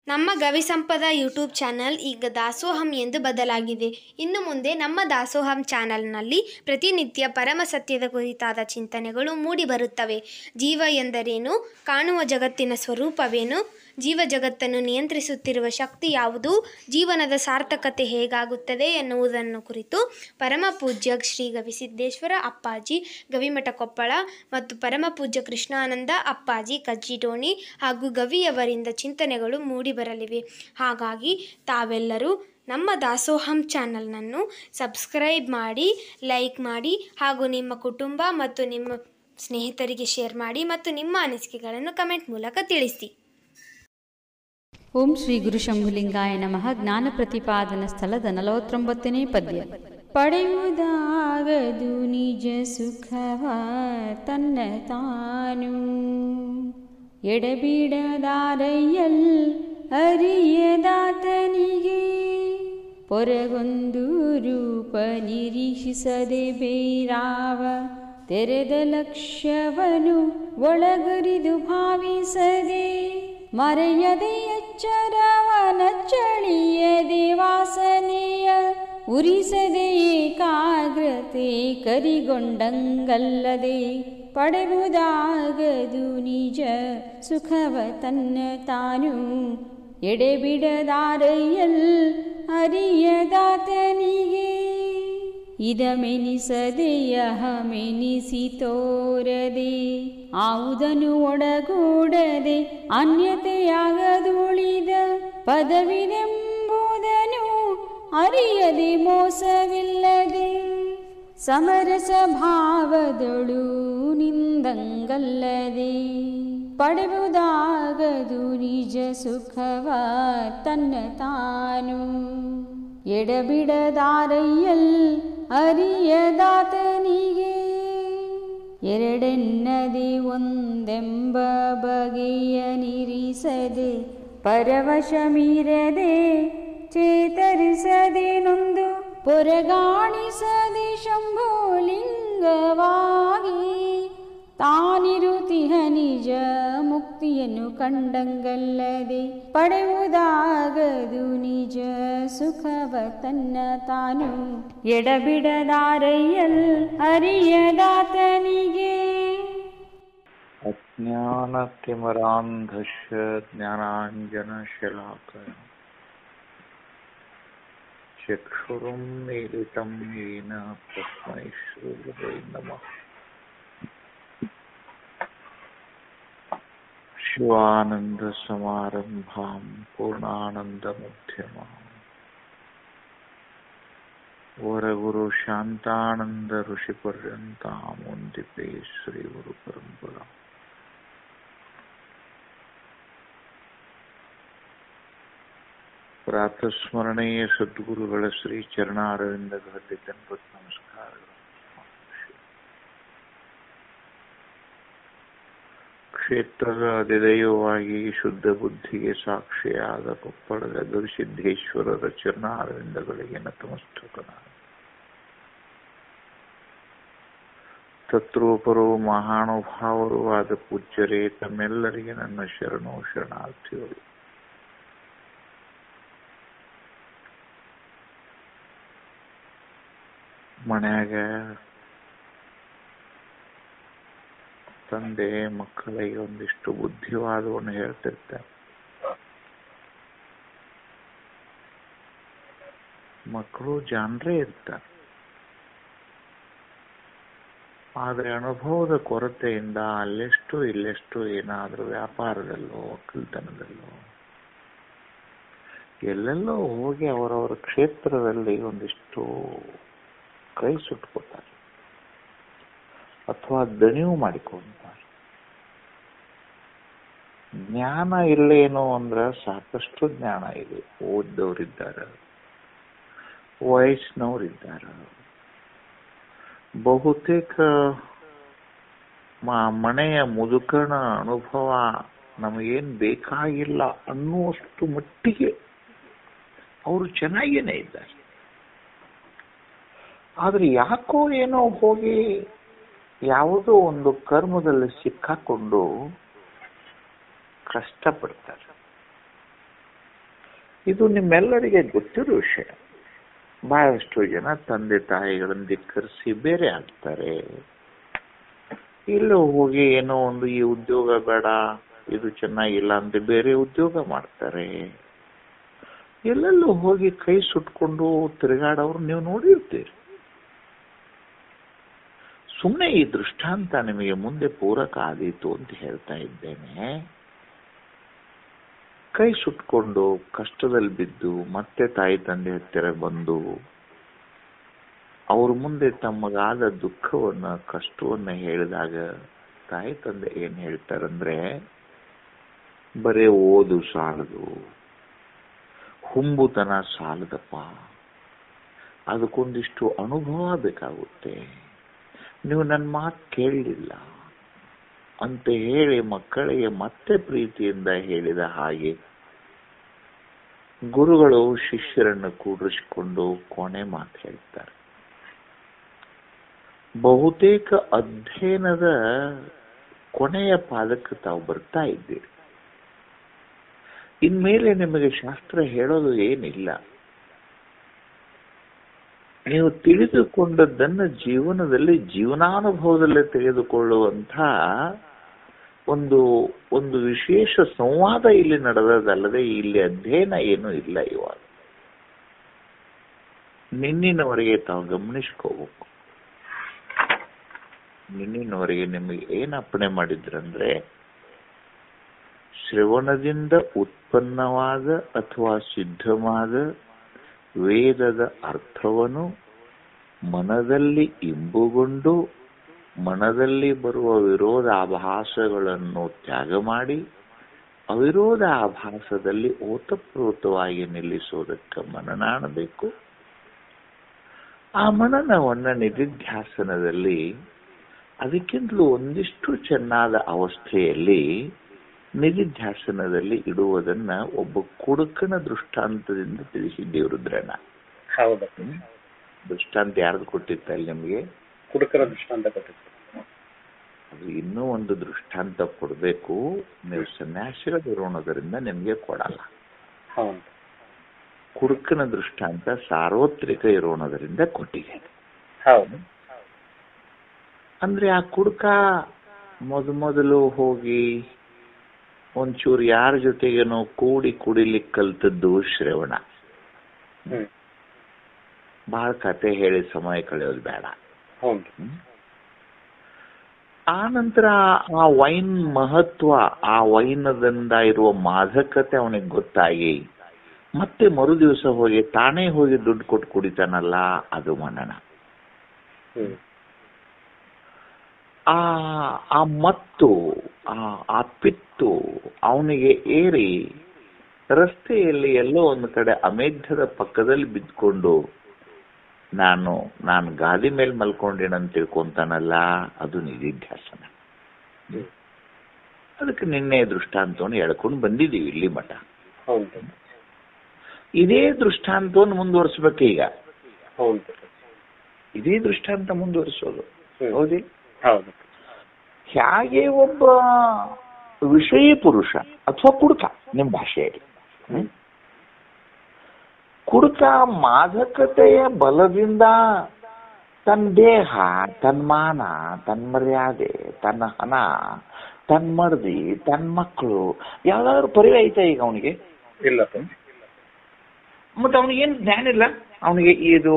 ನಮ್ಮ ಗವಿಸಂಪದ YouTube channel ಈಗ ದಾಸೋಹಂ ಎಂದು ಬದಲಾಗಿದೆ. ಇನ್ನು ಮುಂದೆ ನಮ್ಮ ದಾಸೋಹಂ ಚಾನಲ್ನಲ್ಲಿ ಪ್ರತಿನಿತ್ಯ ಪರಮ ಸತ್ಯದ ಕುರಿತಾದ ಚಿಂತನೆಗಳು ಮೂಡಿ ಬರುತ್ತವೆ. ಜೀವ ಎಂದರೇನು, ಕಾಣುವ ಜಗತ್ತಿನ ಸ್ವರೂಪವೇನು, ಜೀವ ಜಗತ್ತನ್ನು ನಿಯಂತ್ರಿಸುತ್ತಿರುವ ಶಕ್ತಿ ಯಾವುದು, ಜೀವನದ ಸಾರ್ಥಕತೆ ಹೇಗಾಗುತ್ತದೆ ಎನ್ನುವುದನ್ನು ಕುರಿತು ಪರಮ ಪೂಜ್ಯ ಶ್ರೀ ಗವಿಸಿದ್ದೇಶ್ವರ ಅಪ್ಪಾಜಿ ಗವಿಮಠ ಕೊಪ್ಪಳ ಮತ್ತು ಪರಮ ಪೂಜ್ಯ ಕೃಷ್ಣಾನಂದ ಅಪ್ಪಾಜಿ ಕಜ್ಜಿಡೋಣಿ ಹಾಗೂ ಗವಿಯವರಿಂದ ಚಿಂತನೆಗಳು ಮೂಡಿ ಬರಲಿವೆ. ಹಾಗಾಗಿ ತಾವೆಲ್ಲರೂ ನಮ್ಮ ದಾಸೋಹಂ ಚಾನಲ್ನನ್ನು ಸಬ್ಸ್ಕ್ರೈಬ್ ಮಾಡಿ, ಲೈಕ್ ಮಾಡಿ ಹಾಗೂ ನಿಮ್ಮ ಕುಟುಂಬ ಮತ್ತು ನಿಮ್ಮ ಸ್ನೇಹಿತರಿಗೆ ಶೇರ್ ಮಾಡಿ ಮತ್ತು ನಿಮ್ಮ ಅನಿಸಿಕೆಗಳನ್ನು ಕಮೆಂಟ್ ಮೂಲಕ ತಿಳಿಸಿ. ಓಂ ಶ್ರೀ ಗುರು ಶಂಭುಲಿಂಗಾಯ ನಮಃ. ಜ್ಞಾನ ಪ್ರತಿಪಾದನ ಸ್ಥಳದ 49ನೇ ಪದ್ಯ. ಪಡೆಯುವುದಾಗದು ನಿಜ ಸುಖವ ತನ್ನ ತಾನು, ಎಡಬಿಡದಾರಯ್ಯಲ್ ಅರಿಯದಾತನಿಗೆ, ಪೊರಗೊಂದು ರೂಪ ನಿರೀಕ್ಷಿಸದೆ ಬೇರಾವ ತೆರೆದ ಲಕ್ಷ್ಯವನು ಒಳಗರಿದು ಭಾವಿಸದೆ, ಮರೆಯದೆ ಎಚ್ಚರವನಚ್ಚಳಿಯದೆ ವಾಸನೆಯ ಉರಿಸದೆ ಏಕಾಗ್ರತೆ ಕರಿಗೊಂಡಂಗಲ್ಲದೆ, ಪಡೆಯುವುದಾಗದು ನಿಜ ಸುಖವ ತನ್ನ ತಾನು, ಎಡೆಬಿಡದಾರಯ್ಯಲ್ ಅರಿಯದಾತನಿಗೆ. ಇದಮೆನಿಸದೆ ಅಹಮೆನಿಸಿ ತೋರದೆ, ಆವುದನ್ನು ಒಡಗೂಡದೆ ಅನ್ಯತೆಯಾಗದುಳಿದ, ಪದವಿದೆಂಬುದನ್ನು ಅರಿಯದೆ ಮೋಸವಿಲ್ಲದೆ, ಸಮರಸ ಭಾವದೊಳು ನಿಂದಂಗಲ್ಲದೆ, ಪಡೆಯುವುದಾಗದು ನಿಜ ಸುಖವ ತನ್ನ ತಾನು, ಎಡಬಿಡದಾರಯ್ಯಲ್ ಅರಿಯದಾತನಿಗೆ. ಎರಡೆನ್ನದೆ ಒಂದೆಂಬ ಬಗೆಯ ನಿರಿಸದೆ, ಪರವಶ ಮೀರದೆ ಚೇತರಿಸದೆ ನೊಂದು, ಪೊರಗಾಣಿಸದೆ ಶಂಭುಲಿಂಗವಾಗಿ, ತಾನಿರುತಿಹ ನಿಜ ಮುಕ್ತಿಯನ್ನು ಕಂಡಂಗಲ್ಲದೆ, ಪಡೆಯುವುದಾಗದು ನಿಜ ಸುಖವ ತನ್ನ ತಾನು, ಎಡಬಿಡದಾರಯ್ಯಲ್ ಅರಿಯದಾತನಿಗೆ. ಅಜ್ಞಾನತಿಮಿರಾಂಧಸ್ಯ ಜ್ಞಾನಾಂಜನಶಲಾಕಯ ಚಕ್ಷುರುನ್ಮೀಲಿತಂ ಯೇನ ತಸ್ಮೈ ಶ್ರೀಗುರವೇ ನಮಃ. ಶಿವಾನಂದ ಸಮಾರಂಭಾಂ ಪೂರ್ಣಾನಂದ ಮಧ್ಯಮಾಂ, ವರಗುರು ಶಾಂತಾನಂದ ಋಷಿ ಪರ್ಯಂತಾಂ ವಂದಿಪೇ ಶ್ರೀ ಗುರು ಪರಂಪರಾ. ಪ್ರಾತಸ್ಮರಣೀಯ ಸದ್ಗುರುಗಳ ಶ್ರೀ ಚರಣಾರವಿಂದಗಳಲ್ಲಿ ಗಣಪತಿ ನಮಸ್ಕಾರಗಳು. ಕ್ಷೇತ್ರದ ಅಧಿದೈವವಾಗಿ ಶುದ್ಧ ಬುದ್ಧಿಗೆ ಸಾಕ್ಷಿಯಾದ ಕೊಪ್ಪಳದ ಗವಿಸಿದ್ದೇಶ್ವರರ ಚರಣಾರವಿಂದಗಳಿಗೆ ನತಮಸ್ತಕನಾದ ತತ್ರೋಪರೋ ಮಹಾನುಭಾವರು ಆದ ಪೂಜ್ಯರೇ, ತಮ್ಮೆಲ್ಲರಿಗೆ ನನ್ನ ಶರಣೋ ಶರಣಾರ್ಥಿಗಳು. ಮನ್ಯಾಗ ತಂದೆ ಮಕ್ಕಳಿಗೆ ಒಂದಿಷ್ಟು ಬುದ್ಧಿವಾದವನ್ನು ಹೇಳ್ತಿರ್ತಾರೆ. ಮಕ್ಕಳು ಜಾಣರೇ ಇರ್ತಾರೆ, ಆದರೆ ಅನುಭವದ ಕೊರತೆಯಿಂದ ಅಲ್ಲೆಷ್ಟು ಇಲ್ಲೆಷ್ಟು ಏನಾದರೂ ವ್ಯಾಪಾರದಲ್ಲೋ ಒಕ್ಕಲ್ತನದಲ್ಲೋ ಎಲ್ಲೆಲ್ಲೋ ಹೋಗಿ ಅವರವರ ಕ್ಷೇತ್ರದಲ್ಲಿ ಒಂದಿಷ್ಟು ಕೈ ಸುಟ್ಕೋತಾರೆ ಅಥವಾ ದಣಿವು ಮಾಡಿಕೊಂತಾರೆ. ಜ್ಞಾನ ಇಲ್ಲೇನು ಅಂದ್ರೆ ಸಾಕಷ್ಟು ಜ್ಞಾನ ಇದೆ. ಓದ್ದವರಿದ್ದಾರೆ, ವಯಸ್ಸಿನವರಿದ್ದಾರೆ, ಬಹುತೇಕ ಮನೆಯ ಮುದುಕನ ಅನುಭವ ನಮಗೇನು ಬೇಕಾಗಿಲ್ಲ ಅನ್ನುವಷ್ಟು ಮಟ್ಟಿಗೆ ಅವರು ಚೆನ್ನಾಗೇನೆ ಇದ್ದಾರೆ. ಆದ್ರೆ ಯಾಕೋ ಏನೋ ಹೋಗಿ ಯಾವುದೋ ಒಂದು ಕರ್ಮದಲ್ಲಿ ಸಿಕ್ಕಾಕೊಂಡು ಕಷ್ಟಪಡ್ತಾರೆ. ಇದು ನಿಮ್ಮೆಲ್ಲರಿಗೆ ಗೊತ್ತಿರೋ ವಿಷಯ. ಬಹಳಷ್ಟು ಜನ ತಂದೆ ತಾಯಿಗಳನ್ನು ಧಿಕ್ಕರಿಸಿ ಬೇರೆ ಆಗ್ತಾರೆ. ಇಲ್ಲೂ ಹೋಗಿ ಏನೋ ಒಂದು ಈ ಉದ್ಯೋಗ ಬೇಡ, ಇದು ಚೆನ್ನಾಗಿಲ್ಲ ಅಂತ ಬೇರೆ ಉದ್ಯೋಗ ಮಾಡ್ತಾರೆ. ಎಲ್ಲೆಲ್ಲೂ ಹೋಗಿ ಕೈ ಸುಟ್ಕೊಂಡು ತಿರುಗಾಡೋರು ನೀವು ನೋಡಿರ್ತೀರಿ. ಸುಮ್ಮನೆ ಈ ದೃಷ್ಟಾಂತ ನಿಮಗೆ ಮುಂದೆ ಪೂರಕ ಆದೀತು ಅಂತ ಹೇಳ್ತಾ ಇದ್ದೇನೆ. ಕೈ ಸುಟ್ಕೊಂಡು ಕಷ್ಟದಲ್ಲಿ ಬಿದ್ದು ಮತ್ತೆ ತಾಯಿ ತಂದೆ ಹತ್ತಿರ ಬಂದು ಅವ್ರ ಮುಂದೆ ತಮಗಾದ ದುಃಖವನ್ನ ಕಷ್ಟವನ್ನ ಹೇಳಿದಾಗ ತಾಯಿ ತಂದೆ ಏನ್ ಹೇಳ್ತಾರಂದ್ರೆ, ಬರೇ ಓದು ಸಾಲದು, ಹುಂಬುತನ ಸಾಲದಪ್ಪ, ಅದಕ್ಕೊಂದಿಷ್ಟು ಅನುಭವ ಬೇಕಾಗುತ್ತೆ, ನೀವು ನನ್ನ ಮಾತು ಕೇಳಲಿಲ್ಲ ಅಂತ ಹೇಳಿ ಮಕ್ಕಳಿಗೆ ಮತ್ತೆ ಪ್ರೀತಿಯಿಂದ ಹೇಳಿದ ಹಾಗೆ ಗುರುಗಳು ಶಿಷ್ಯರನ್ನು ಕೂಡಿಸಿಕೊಂಡು ಕೊನೆ ಮಾತು ಹೇಳ್ತಾರೆ. ಬಹುತೇಕ ಅಧ್ಯಯನದ ಕೊನೆಯ ಪಾದಕ್ಕೆ ತಾವು ಬರ್ತಾ ಇದ್ದೀರಿ. ಇನ್ಮೇಲೆ ನಿಮಗೆ ಶಾಸ್ತ್ರ ಹೇಳೋದು ಏನಿಲ್ಲ. ನೀವು ತಿಳಿದುಕೊಂಡದ್ದನ್ನು ಜೀವನದಲ್ಲಿ ಜೀವನಾನುಭವದಲ್ಲೇ ತೆಗೆದುಕೊಳ್ಳುವಂಥ ಒಂದು ವಿಶೇಷ ಸಂವಾದ ಇಲ್ಲಿ ನಡೆದದಲ್ಲದೆ ಇಲ್ಲಿ ಅಧ್ಯಯನ ಏನೂ ಇಲ್ಲ. ಇವಾಗ ನಿನ್ನಿನವರೆಗೆ ತಾವು ಗಮನಿಸ್ಕೋಬೇಕು. ನಿನ್ನಿನವರೆಗೆ ನಿಮಗೆ ಏನು ಅಪ್ಪಣೆ ಮಾಡಿದ್ರಂದ್ರೆ, ಶ್ರವಣದಿಂದ ಉತ್ಪನ್ನವಾದ ಅಥವಾ ಸಿದ್ಧವಾದ ವೇದದ ಅರ್ಥವನ್ನು ಮನದಲ್ಲಿ ಇಂಬುಗೊಂಡು ಮನದಲ್ಲಿ ಬರುವ ವಿರೋಧಾಭಾಸಗಳನ್ನು ತ್ಯಾಗ ಮಾಡಿ ಅವಿರೋಧ ಆಭಾಸದಲ್ಲಿ ಓತಪ್ರೋತವಾಗಿ ನಿಲ್ಲಿಸೋದಕ್ಕೆ ಮನನಾಡಬೇಕು. ಆ ಮನನವನ್ನ ನಿಧಿಧ್ಯಾಸನದಲ್ಲಿ ಅದಕ್ಕಿಂತಲೂ ಒಂದಿಷ್ಟು ಚೆನ್ನಾದ ಅವಸ್ಥೆಯಲ್ಲಿ ನಿಧಿಧ್ಯಾಸನದಲ್ಲಿ ಇಡುವುದನ್ನ ಒಬ್ಬ ಕುಡುಕನ ದೃಷ್ಟಾಂತದಿಂದ ತಿಳಿಸಿದ್ದೇವೆ ರುದ್ರಣ್ಣ. ಹೌದು. ದೃಷ್ಟಾಂತ ಯಾರ್ದು ಕೊಟ್ಟಿತ್ತಲ್ಲಿ ನಿಮಗೆ? ಕುಡುಕನ ದೃಷ್ಟಾಂತ ಕೊಟ್ಟಿತ್ತು. ಅದು ಇನ್ನೂ ಒಂದು ದೃಷ್ಟಾಂತ ಕೊಡಬೇಕು. ನೀವು ಸನ್ಯಾಸಿಗಳಿರೋಣದರಿಂದ ನಿಮ್ಗೆ ಕೊಡಲ್ಲ. ಕುಡುಕನ ದೃಷ್ಟಾಂತ ಸಾರ್ವತ್ರಿಕ ಇರೋಣದರಿಂದ ಕೊಟ್ಟಿದ್ದೇನೆ. ಹೌದು. ಅಂದ್ರೆ ಆ ಕುಡುಕ ಮೊದಲು ಹೋಗಿ ಒಂಚೂರು ಯಾರ ಜೊತೆಗೇನೋ ಕೂಡಿ ಕುಡಿಲಿಕ್ಕೆ ಕಲ್ತದ್ದು ಶ್ರವಣ. ಬಹಳ ಕತೆ ಹೇಳಿ ಸಮಯ ಕಳೆಯೋದು ಬೇಡ. ಆ ನಂತರ ಆ ವೈನ್ ಮಹತ್ವ, ಆ ವೈನದಿಂದ ಇರುವ ಮಾದಕತೆ ಅವನಿಗೆ ಗೊತ್ತಾಗಿ ಮತ್ತೆ ಮರು ದಿವಸ ಹೋಗಿ ತಾನೇ ಹೋಗಿ ದುಡ್ಡು ಕೊಟ್ಟು ಕುಡಿತಾನಲ್ಲ, ಅದು ಮನನ. ಆ ಮತ್ತು ಆ ಪಿತ್ತು ಅವನಿಗೆ ಏರಿ ರಸ್ತೆಯಲ್ಲಿ ಎಲ್ಲೋ ಒಂದು ಕಡೆ ಅಮೇಧ್ಯದ ಪಕ್ಕದಲ್ಲಿ ಬಿದ್ಕೊಂಡು ನಾನು ಗಾದಿ ಮೇಲೆ ಮಲ್ಕೊಂಡೇನಂತ ತಿಳ್ಕೊಂತಾನಲ್ಲ, ಅದು ನಿಧಿಧ್ಯಾಸನ. ಅದಕ್ಕೆ ನಿನ್ನೆ ದೃಷ್ಟಾಂತವನ್ನು ಎಳ್ಕೊಂಡು ಬಂದಿದ್ದೀವಿ ಇಲ್ಲಿ ಮಠ. ಇದೇ ದೃಷ್ಟಾಂತವನ್ನು ಮುಂದುವರಿಸ್ಬೇಕು ಈಗ. ಇದೇ ದೃಷ್ಟಾಂತ ಮುಂದುವರಿಸೋದು. ಹೌದಿ? ಹೌದು. ಹೇಗೆ ಒಬ್ಬ ವಿಷಯ ಪುರುಷ ಅಥವಾ ಕುಡುಕ ನಿಮ್ಮ ಭಾಷೆಯಲ್ಲಿ, ಕುಡುಕ ಮಾದಕತೆಯ ಬಲದಿಂದ ತನ್ನ ದೇಹ, ತನ್ನ ಮಾನ, ತನ್ನ ಮರ್ಯಾದೆ, ತನ್ನ ಹಣ, ತನ್ನ ಮರ್ದಿ, ತನ್ನ ಮಕ್ಕಳು ಯಾವ್ದಾದ್ರು ಪರಿವೆ ಐತೆ ಈಗ ಅವನಿಗೆ? ಇಲ್ಲ. ಮತ್ತೆ ಅವನಿಗೇನು ಜ್ಞಾನ ಇಲ್ಲ. ಅವನಿಗೆ ಇದು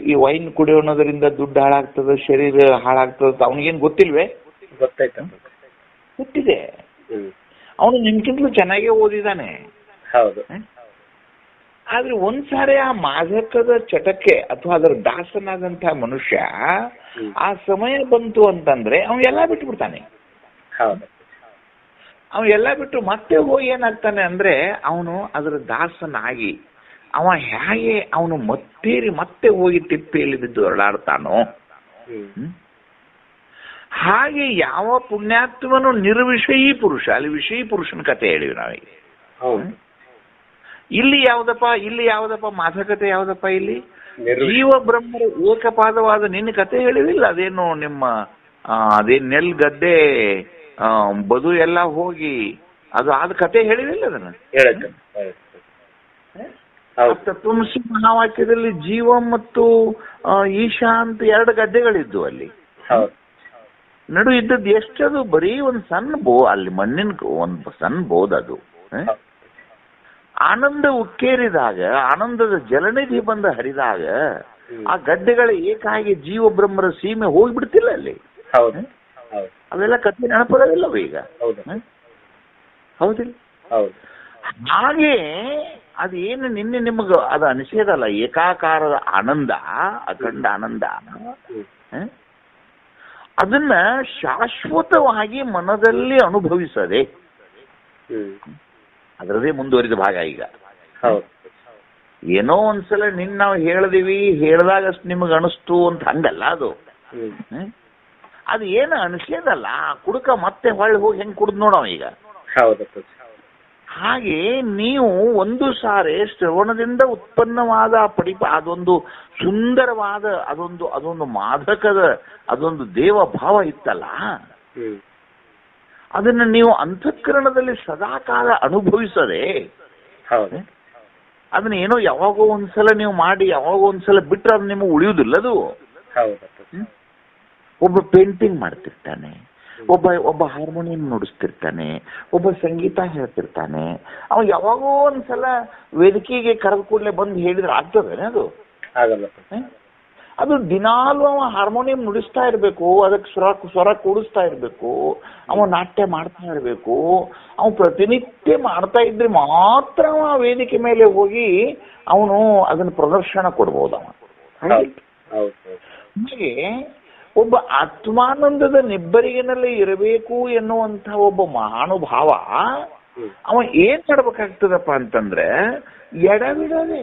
ಈ ವೈನ್ ಕುಡಿಯೋಣದ್ರಿಂದ ದುಡ್ಡು ಹಾಳಾಗ್ತದೆ, ಶರೀರ ಹಾಳಾಗ್ತದೆ, ಅವನಿಗೇನು ಗೊತ್ತಿಲ್ವೇ? ಗೊತ್ತಾಯ್ತು, ಗೊತ್ತಿದೆ. ಅವನು ನಿಮ್ಗಿಂತಲೂ ಚೆನ್ನಾಗೇ ಓದಿದ್ದಾನೆ. ಹೌದು. ಆದ್ರೆ ಒಂದ್ಸಾರಿ ಆ ಮಾದಕದ ಚಟಕ್ಕೆ ಅಥವಾ ಅದರ ದಾಸನಾದಂತ ಮನುಷ್ಯ ಆ ಸಮಯ ಬಂತು ಅಂತಂದ್ರೆ ಅವನು ಎಲ್ಲಾ ಬಿಟ್ಟು ಬಿಡ್ತಾನೆ. ಅವನು ಎಲ್ಲಾ ಬಿಟ್ಟು ಮತ್ತೆ ಹೋಗಿ ಏನಾಗ್ತಾನೆ ಅಂದ್ರೆ ಅವನು ಅದರ ದಾಸನಾಗಿ ಅವ ಹೇಗೆ ಅವನು ಮತ್ತೆ ಹೋಗಿ ತಿಪ್ಪೆಯಲ್ಲಿ ಬಿದ್ದು ಹೊರಳಾಡ್ತಾನೋ, ಹಾಗೆ ಯಾವ ಪುಣ್ಯಾತ್ಮನು ನಿರ್ವಿಷಯೀ ಪುರುಷ, ಅಲ್ಲಿ ವಿಷಯೀ ಪುರುಷನ ಕತೆ ಹೇಳಿವಿ ನಾವೀಗ. ಇಲ್ಲಿ ಯಾವ್ದಪ್ಪ ಮಾದಕತೆ ಯಾವ್ದಪ್ಪ? ಇಲ್ಲಿ ಜೀವ ಬ್ರಹ್ಮರ ಏಕಪಾದವಾದ ನಿನ್ನ ಕತೆ ಹೇಳಿವಿಲ್ಲ. ಅದೇನು ನಿಮ್ಮ ಅದೇನ್ ನೆಲ್ ಗದ್ದೆ ಬದು ಎಲ್ಲ ಹೋಗಿ ಅದು ಆದ ಕತೆ ಹೇಳಿವಿಲ್ಲ ಅದನ್ನ. ಹೌದು. ತತ್ವಮಸಿ ಮಹಾವಾಕ್ಯದಲ್ಲಿ ಜೀವ ಮತ್ತು ಈಶಾ ಅಂತ 2 ಗದ್ದೆಗಳಿದ್ವು ಅಲ್ಲಿ. ಹೌದು. ನಡು ಇದ್ದದ್ದು ಎಷ್ಟದು ಬರೀ ಒಂದು ಸಣ್ಣ ಅಲ್ಲಿ ಮಣ್ಣಿನ ಒಂದು ಸಣ್ಣ ಬೋದದು. ಆನಂದ ಉಕ್ಕೇರಿದಾಗ, ಆನಂದದ ಜಲನಿಧಿ ಬಂದು ಹರಿದಾಗ ಆ ಗದ್ದೆಗಳ ಏಕಾಗಿ ಜೀವ ಬ್ರಹ್ಮರ ಸೀಮೆ ಹೋಗ್ಬಿಡ್ತಿಲ್ಲ ಅಲ್ಲಿ. ಹೌದು. ಹೌದು. ಅವೆಲ್ಲ ಕಥೆ ನೆನಪದವಿಲ್ಲವ ಈಗ? ಹೌದು. ಹೌದಿಲ್ಲ? ಹೌದು. ಹಾಗೆ ಅದೇನು ನಿನ್ನೆ ನಿಮಗ ಅದು ಅನಿಸೇದಲ್ಲ, ಏಕಾಕಾರದ ಆನಂದ, ಅಖಂಡ ಆನಂದ, ಅದನ್ನ ಶಾಶ್ವತವಾಗಿ ಮನದಲ್ಲಿ ಅನುಭವಿಸದೆ ಅದರದೇ ಮುಂದುವರಿದ ಭಾಗ ಈಗ. ಏನೋ ಒಂದ್ಸಲ ನಾವು ಹೇಳಿದಿವಿ, ಹೇಳಿದಾಗಷ್ಟು ನಿಮಗೆ ಅನಿಸ್ತು ಅಂತ ಹಂಗಲ್ಲ ಅದು. ಅದು ಏನು ಅನಿಸೇದಲ್ಲ, ಕುಡುಕ ಮತ್ತೆ ಹೊಳ್ಳಿ ಹೋಗಿ ಹೆಂಗ್ ಕುಡ್ದು ನೋಡವ ಈಗ. ಹಾಗೆ ನೀವು ಒಂದು ಸಾರಿ ಶ್ರವಣದಿಂದ ಉತ್ಪನ್ನವಾದ ಅದೊಂದು ಸುಂದರವಾದ ಅದೊಂದು ಮಾದಕದ ಅದೊಂದು ದೇವ ಭಾವ ಇತ್ತಲ್ಲ, ಅದನ್ನ ನೀವು ಅಂತಃಕರಣದಲ್ಲಿ ಸದಾಕಾಲ ಅನುಭವಿಸದೆ ಅದನ್ನ ಏನೋ ಯಾವಾಗೋ ಒಂದ್ಸಲ ನೀವು ಮಾಡಿ ಯಾವಾಗೋ ಒಂದ್ಸಲ ಬಿಟ್ರೆ ಅದು ನಿಮಗೆ ಉಳಿಯುವುದಿಲ್ಲ. ಅದು ಒಬ್ಬ ಪೇಂಟಿಂಗ್ ಮಾಡ್ತಿರ್ತಾನೆ, ಒಬ್ಬ ಹಾರ್ಮೋನಿಯಂ ನುಡಿಸ್ತಿರ್ತಾನೆ, ಒಬ್ಬ ಸಂಗೀತ ಹೇಳ್ತಿರ್ತಾನೆ. ಅವ ಯಾವಾಗೋ ಒಂದ್ಸಲ ವೇದಿಕೆಗೆ ಕರೆದ ಕೂಡಲೇ ಬಂದು ಹೇಳಿದ್ರೆ ಆಗ್ತದೆ ಅದು? ಅದು ದಿನಾಲು ಅವ ಹಾರ್ಮೋನಿಯಂ ನುಡಿಸ್ತಾ ಇರಬೇಕು, ಅದಕ್ಕೆ ಸ್ವರ ಕೂಡಿಸ್ತಾ ಇರಬೇಕು, ಅವ ನಾಟ್ಯ ಮಾಡ್ತಾ ಇರಬೇಕು. ಅವ ಪ್ರತಿನಿತ್ಯ ಮಾಡ್ತಾ ಇದ್ರೆ ಮಾತ್ರ ಅವ ವೇದಿಕೆ ಮೇಲೆ ಹೋಗಿ ಅವನು ಅದನ್ನ ಪ್ರದರ್ಶನ ಕೊಡ್ಬೋದು ಅವ. ಹಾಗೆ ಒಬ್ಬ ಆತ್ಮಾನಂದದ ನಿಬ್ಬರಿಗಿನಲ್ಲಿ ಇರಬೇಕು ಎನ್ನುವಂತ ಒಬ್ಬ ಮಹಾನುಭಾವ ಅವ ಏನ್ ಮಾಡ್ಬೇಕಾಗ್ತದಪ್ಪ ಅಂತಂದ್ರೆ ಎಡಬಿಡದೆ.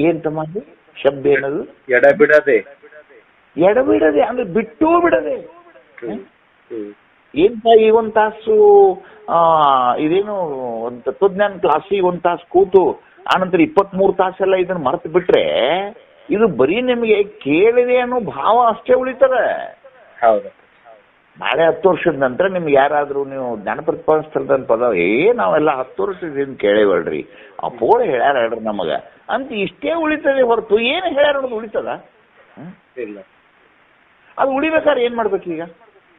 ಏನ್ ತಮ್ಮ ಶಬ್ದ ಏನದು? ಎಡಬಿಡದೆ. ಎಡಬಿಡದೆ ಅಂದ್ರೆ ಬಿಟ್ಟೂ ಬಿಡದೆ. ಏನ್ ಈ ಒಂದ್ ತಾಸು ಇದೇನು ಒಂದ್ ತತ್ವಜ್ಞಾನ ಕ್ಲಾಸಿಗೆ 1 ತಾಸು ಕೂತು ಆನಂತರ 23 ತಾಸೆಲ್ಲ ಇದನ್ನ ಮರೆತು ಬಿಟ್ರೆ ಇದು ಬರೀ ನಿಮಗೆ ಕೇಳಿದೆ ಅನ್ನೋ ಭಾವ ಅಷ್ಟೇ ಉಳಿತದೆ. ನಾಳೆ 10 ವರ್ಷದ ನಂತರ ನಿಮ್ಗೆ ಯಾರಾದ್ರೂ ನೀವು ಜ್ಞಾನ ಪ್ರತಿಪಾದನಾ ಸ್ಥಳದ ಪದ ನಾವೆಲ್ಲ 10 ವರ್ಷದಿಂದ ಕೇಳೇವಲ್ರಿ, ಅಪ್ಪೋಳ ಹೇಳ್ಯಾರ ಹೇಳ್ರಿ ನಮಗ ಅಂತ ಇಷ್ಟೇ ಉಳಿತದೆ ಹೊರತು ಏನು ಹೇಳ್ಯಾರ ಅನ್ನೋದು ಉಳಿತದ? ಅದು ಉಳಿಬೇಕಾದ್ರೆ ಏನ್ ಮಾಡ್ಬೇಕು ಈಗ?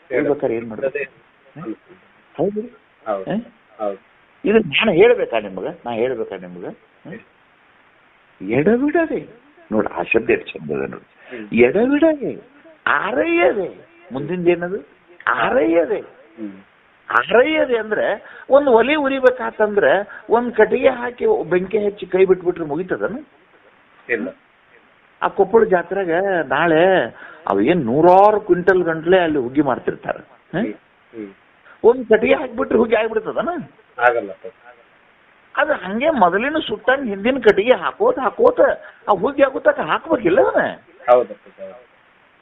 ಉಳಿಬೇಕಾದ್ರೆ ಏನ್ ಮಾಡ್ಬೇಕು? ಹೌದು. ಇದು ನಾನು ಹೇಳ್ಬೇಕಾ ನಿಮಗ? ನಾ ಹೇಳ್ಬೇಕಾ ನಿಮಗ? ಎಡಬಿಡದೆ ನೋಡಿ, ಆ ಶಬ್ದ ಎಷ್ಟು ಚಂದದ ನೋಡಿ. ಎಡಬಿಡದೆ, ಆರೈಯದೆ. ಮುಂದಿಂದ ಏನದು? ಆರೈಯದೆ. ಆರೈಯದೆ ಅಂದ್ರೆ ಒಂದು ಒಲೆ ಉರಿಬೇಕಾತಂದ್ರೆ ಒಂದ್ ಕಟ್ಟಿಗೆ ಹಾಕಿ ಬೆಂಕಿ ಹಚ್ಚಿ ಕೈ ಬಿಟ್ಬಿಟ್ರೆ ಮುಗಿತದನ? ಇಲ್ಲ. ಆ ಕೊಪ್ಪಳ ಜಾತ್ರೆಗ ನಾಳೆ ಅವೇನ್ 100 ಕ್ವಿಂಟಲ್ ಗಂಟ್ಲೆ ಅಲ್ಲಿ ಹುಗ್ಗಿ ಮಾಡ್ತಿರ್ತಾರ. ಒಂದ್ ಕಟ್ಟಿಗೆ ಹಾಕ್ಬಿಟ್ರೆ ಹುಗ್ಗಿ ಆಗ್ಬಿಡ್ತದನ? ಆಗಲ್ಲ. ಅದು ಹಂಗೆ ಮೊದಲಿನ ಸುಟ್ಟಂಗ್ ಹಿಂದಿನ ಕಟ್ಟಿಗೆ ಹಾಕೋತ ಆ ಹುಗ್ಗಿ ಹಾಕೋತಕ ಹಾಕ್ಬೇಕಿಲ್ಲ ಅದನ್ನ.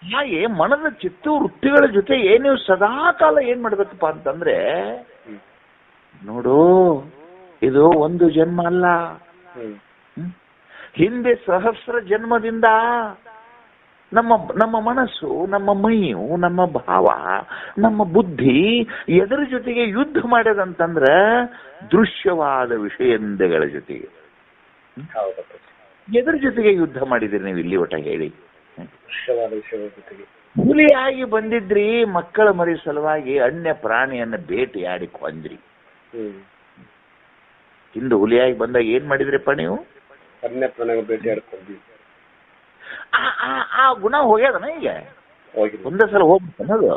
ಹಾಗೆ ಮನದ ಚಿತ್ತ ವೃತ್ತಿಗಳ ಜೊತೆ ನೀವು ಸದಾ ಕಾಲ ಏನ್ ಮಾಡ್ಬೇಕಪ್ಪ ಅಂತಂದ್ರೆ, ನೋಡು ಇದು ಒಂದು ಜನ್ಮ ಅಲ್ಲ, ಹಿಂದೆ ಸಹಸ್ರ ಜನ್ಮದಿಂದ ನಮ್ಮ ಮನಸ್ಸು, ನಮ್ಮ ಮೈಯು, ನಮ್ಮ ಭಾವ, ನಮ್ಮ ಬುದ್ಧಿ ಎದರ ಜೊತೆಗೆ ಯುದ್ಧ ಮಾಡ್ಯದಂತಂದ್ರ ದೃಶ್ಯವಾದ ವಿಷಯಗಳ ಜೊತೆಗೆ. ಎದರ ಜೊತೆಗೆ ಯುದ್ಧ ಮಾಡಿದಿರಿ ನೀವು ಇಲ್ಲಿ ಒಟ್ಟ ಹೇಳಿ? ಹುಲಿಯಾಗಿ ಬಂದಿದ್ರಿ, ಮಕ್ಕಳ ಮರಿ ಸಲುವಾಗಿ ಅನ್ಯ ಪ್ರಾಣಿಯನ್ನ ಬೇಟೆಯಾಡಿ ಕೊಂದ್ರಿ. ಹಿಂದೆ ಹುಲಿಯಾಗಿ ಬಂದಾಗ ಏನ್ ಮಾಡಿದ್ರಿಪ್ಪ ನೀವು? ಅನ್ಯ ಪ್ರಾಣಿಯ ಬೇಟೆಯಾಡ್ಕೊಂಡ್ವಿ. ಆ ಗುಣ ಹೋಗ್ಯದನ ಈಗ? ಒಂದೇ ಸಲ ಹೋಗ್ಬಿಟ್ಟನದು.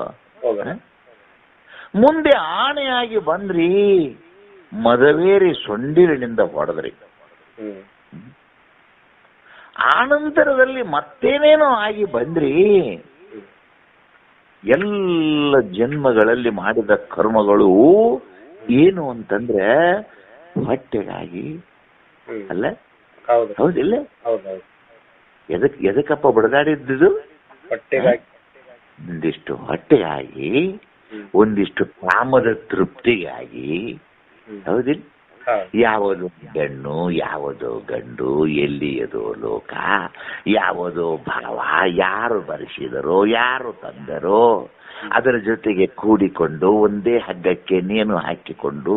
ಮುಂದೆ ಆಣೆಯಾಗಿ ಬಂದ್ರಿ, ಮದವೇರಿ ಸೊಂಡಿಲಿನಿಂದ ಹೊಡೆದ್ರಿ. ಆನಂತರದಲ್ಲಿ ಮತ್ತೇನೇನೋ ಆಗಿ ಬಂದ್ರಿ. ಎಲ್ಲ ಜನ್ಮಗಳಲ್ಲಿ ಮಾಡಿದ ಕರ್ಮಗಳು ಏನು ಅಂತಂದ್ರೆ ಹೊಟ್ಟೆಗಾಗಿ ಅಲ್ಲ? ಹೌದಿಲ್ಲ? ಎದಕ್ಕಪ್ಪ ಬಡದಾಡಿದ್ದು? ಒಂದಿಷ್ಟು ಹೊಟ್ಟೆಗಾಗಿ, ಒಂದಿಷ್ಟು ಕಾಮದ ತೃಪ್ತಿಗಾಗಿ. ಹೌದಿಲ್ಲ? ಯಾವುದೋ ಹೆಣ್ಣು, ಯಾವುದೋ ಗಂಡು, ಎಲ್ಲಿಯದೋ ಲೋಕ, ಯಾವುದೋ ಭಾವ, ಯಾರು ಬರೆಸಿದರೋ, ಯಾರು ತಂದರೋ, ಅದರ ಜೊತೆಗೆ ಕೂಡಿಕೊಂಡು ಒಂದೇ ಹಗ್ಗಕ್ಕೆ ನೇಣು ಹಾಕಿಕೊಂಡು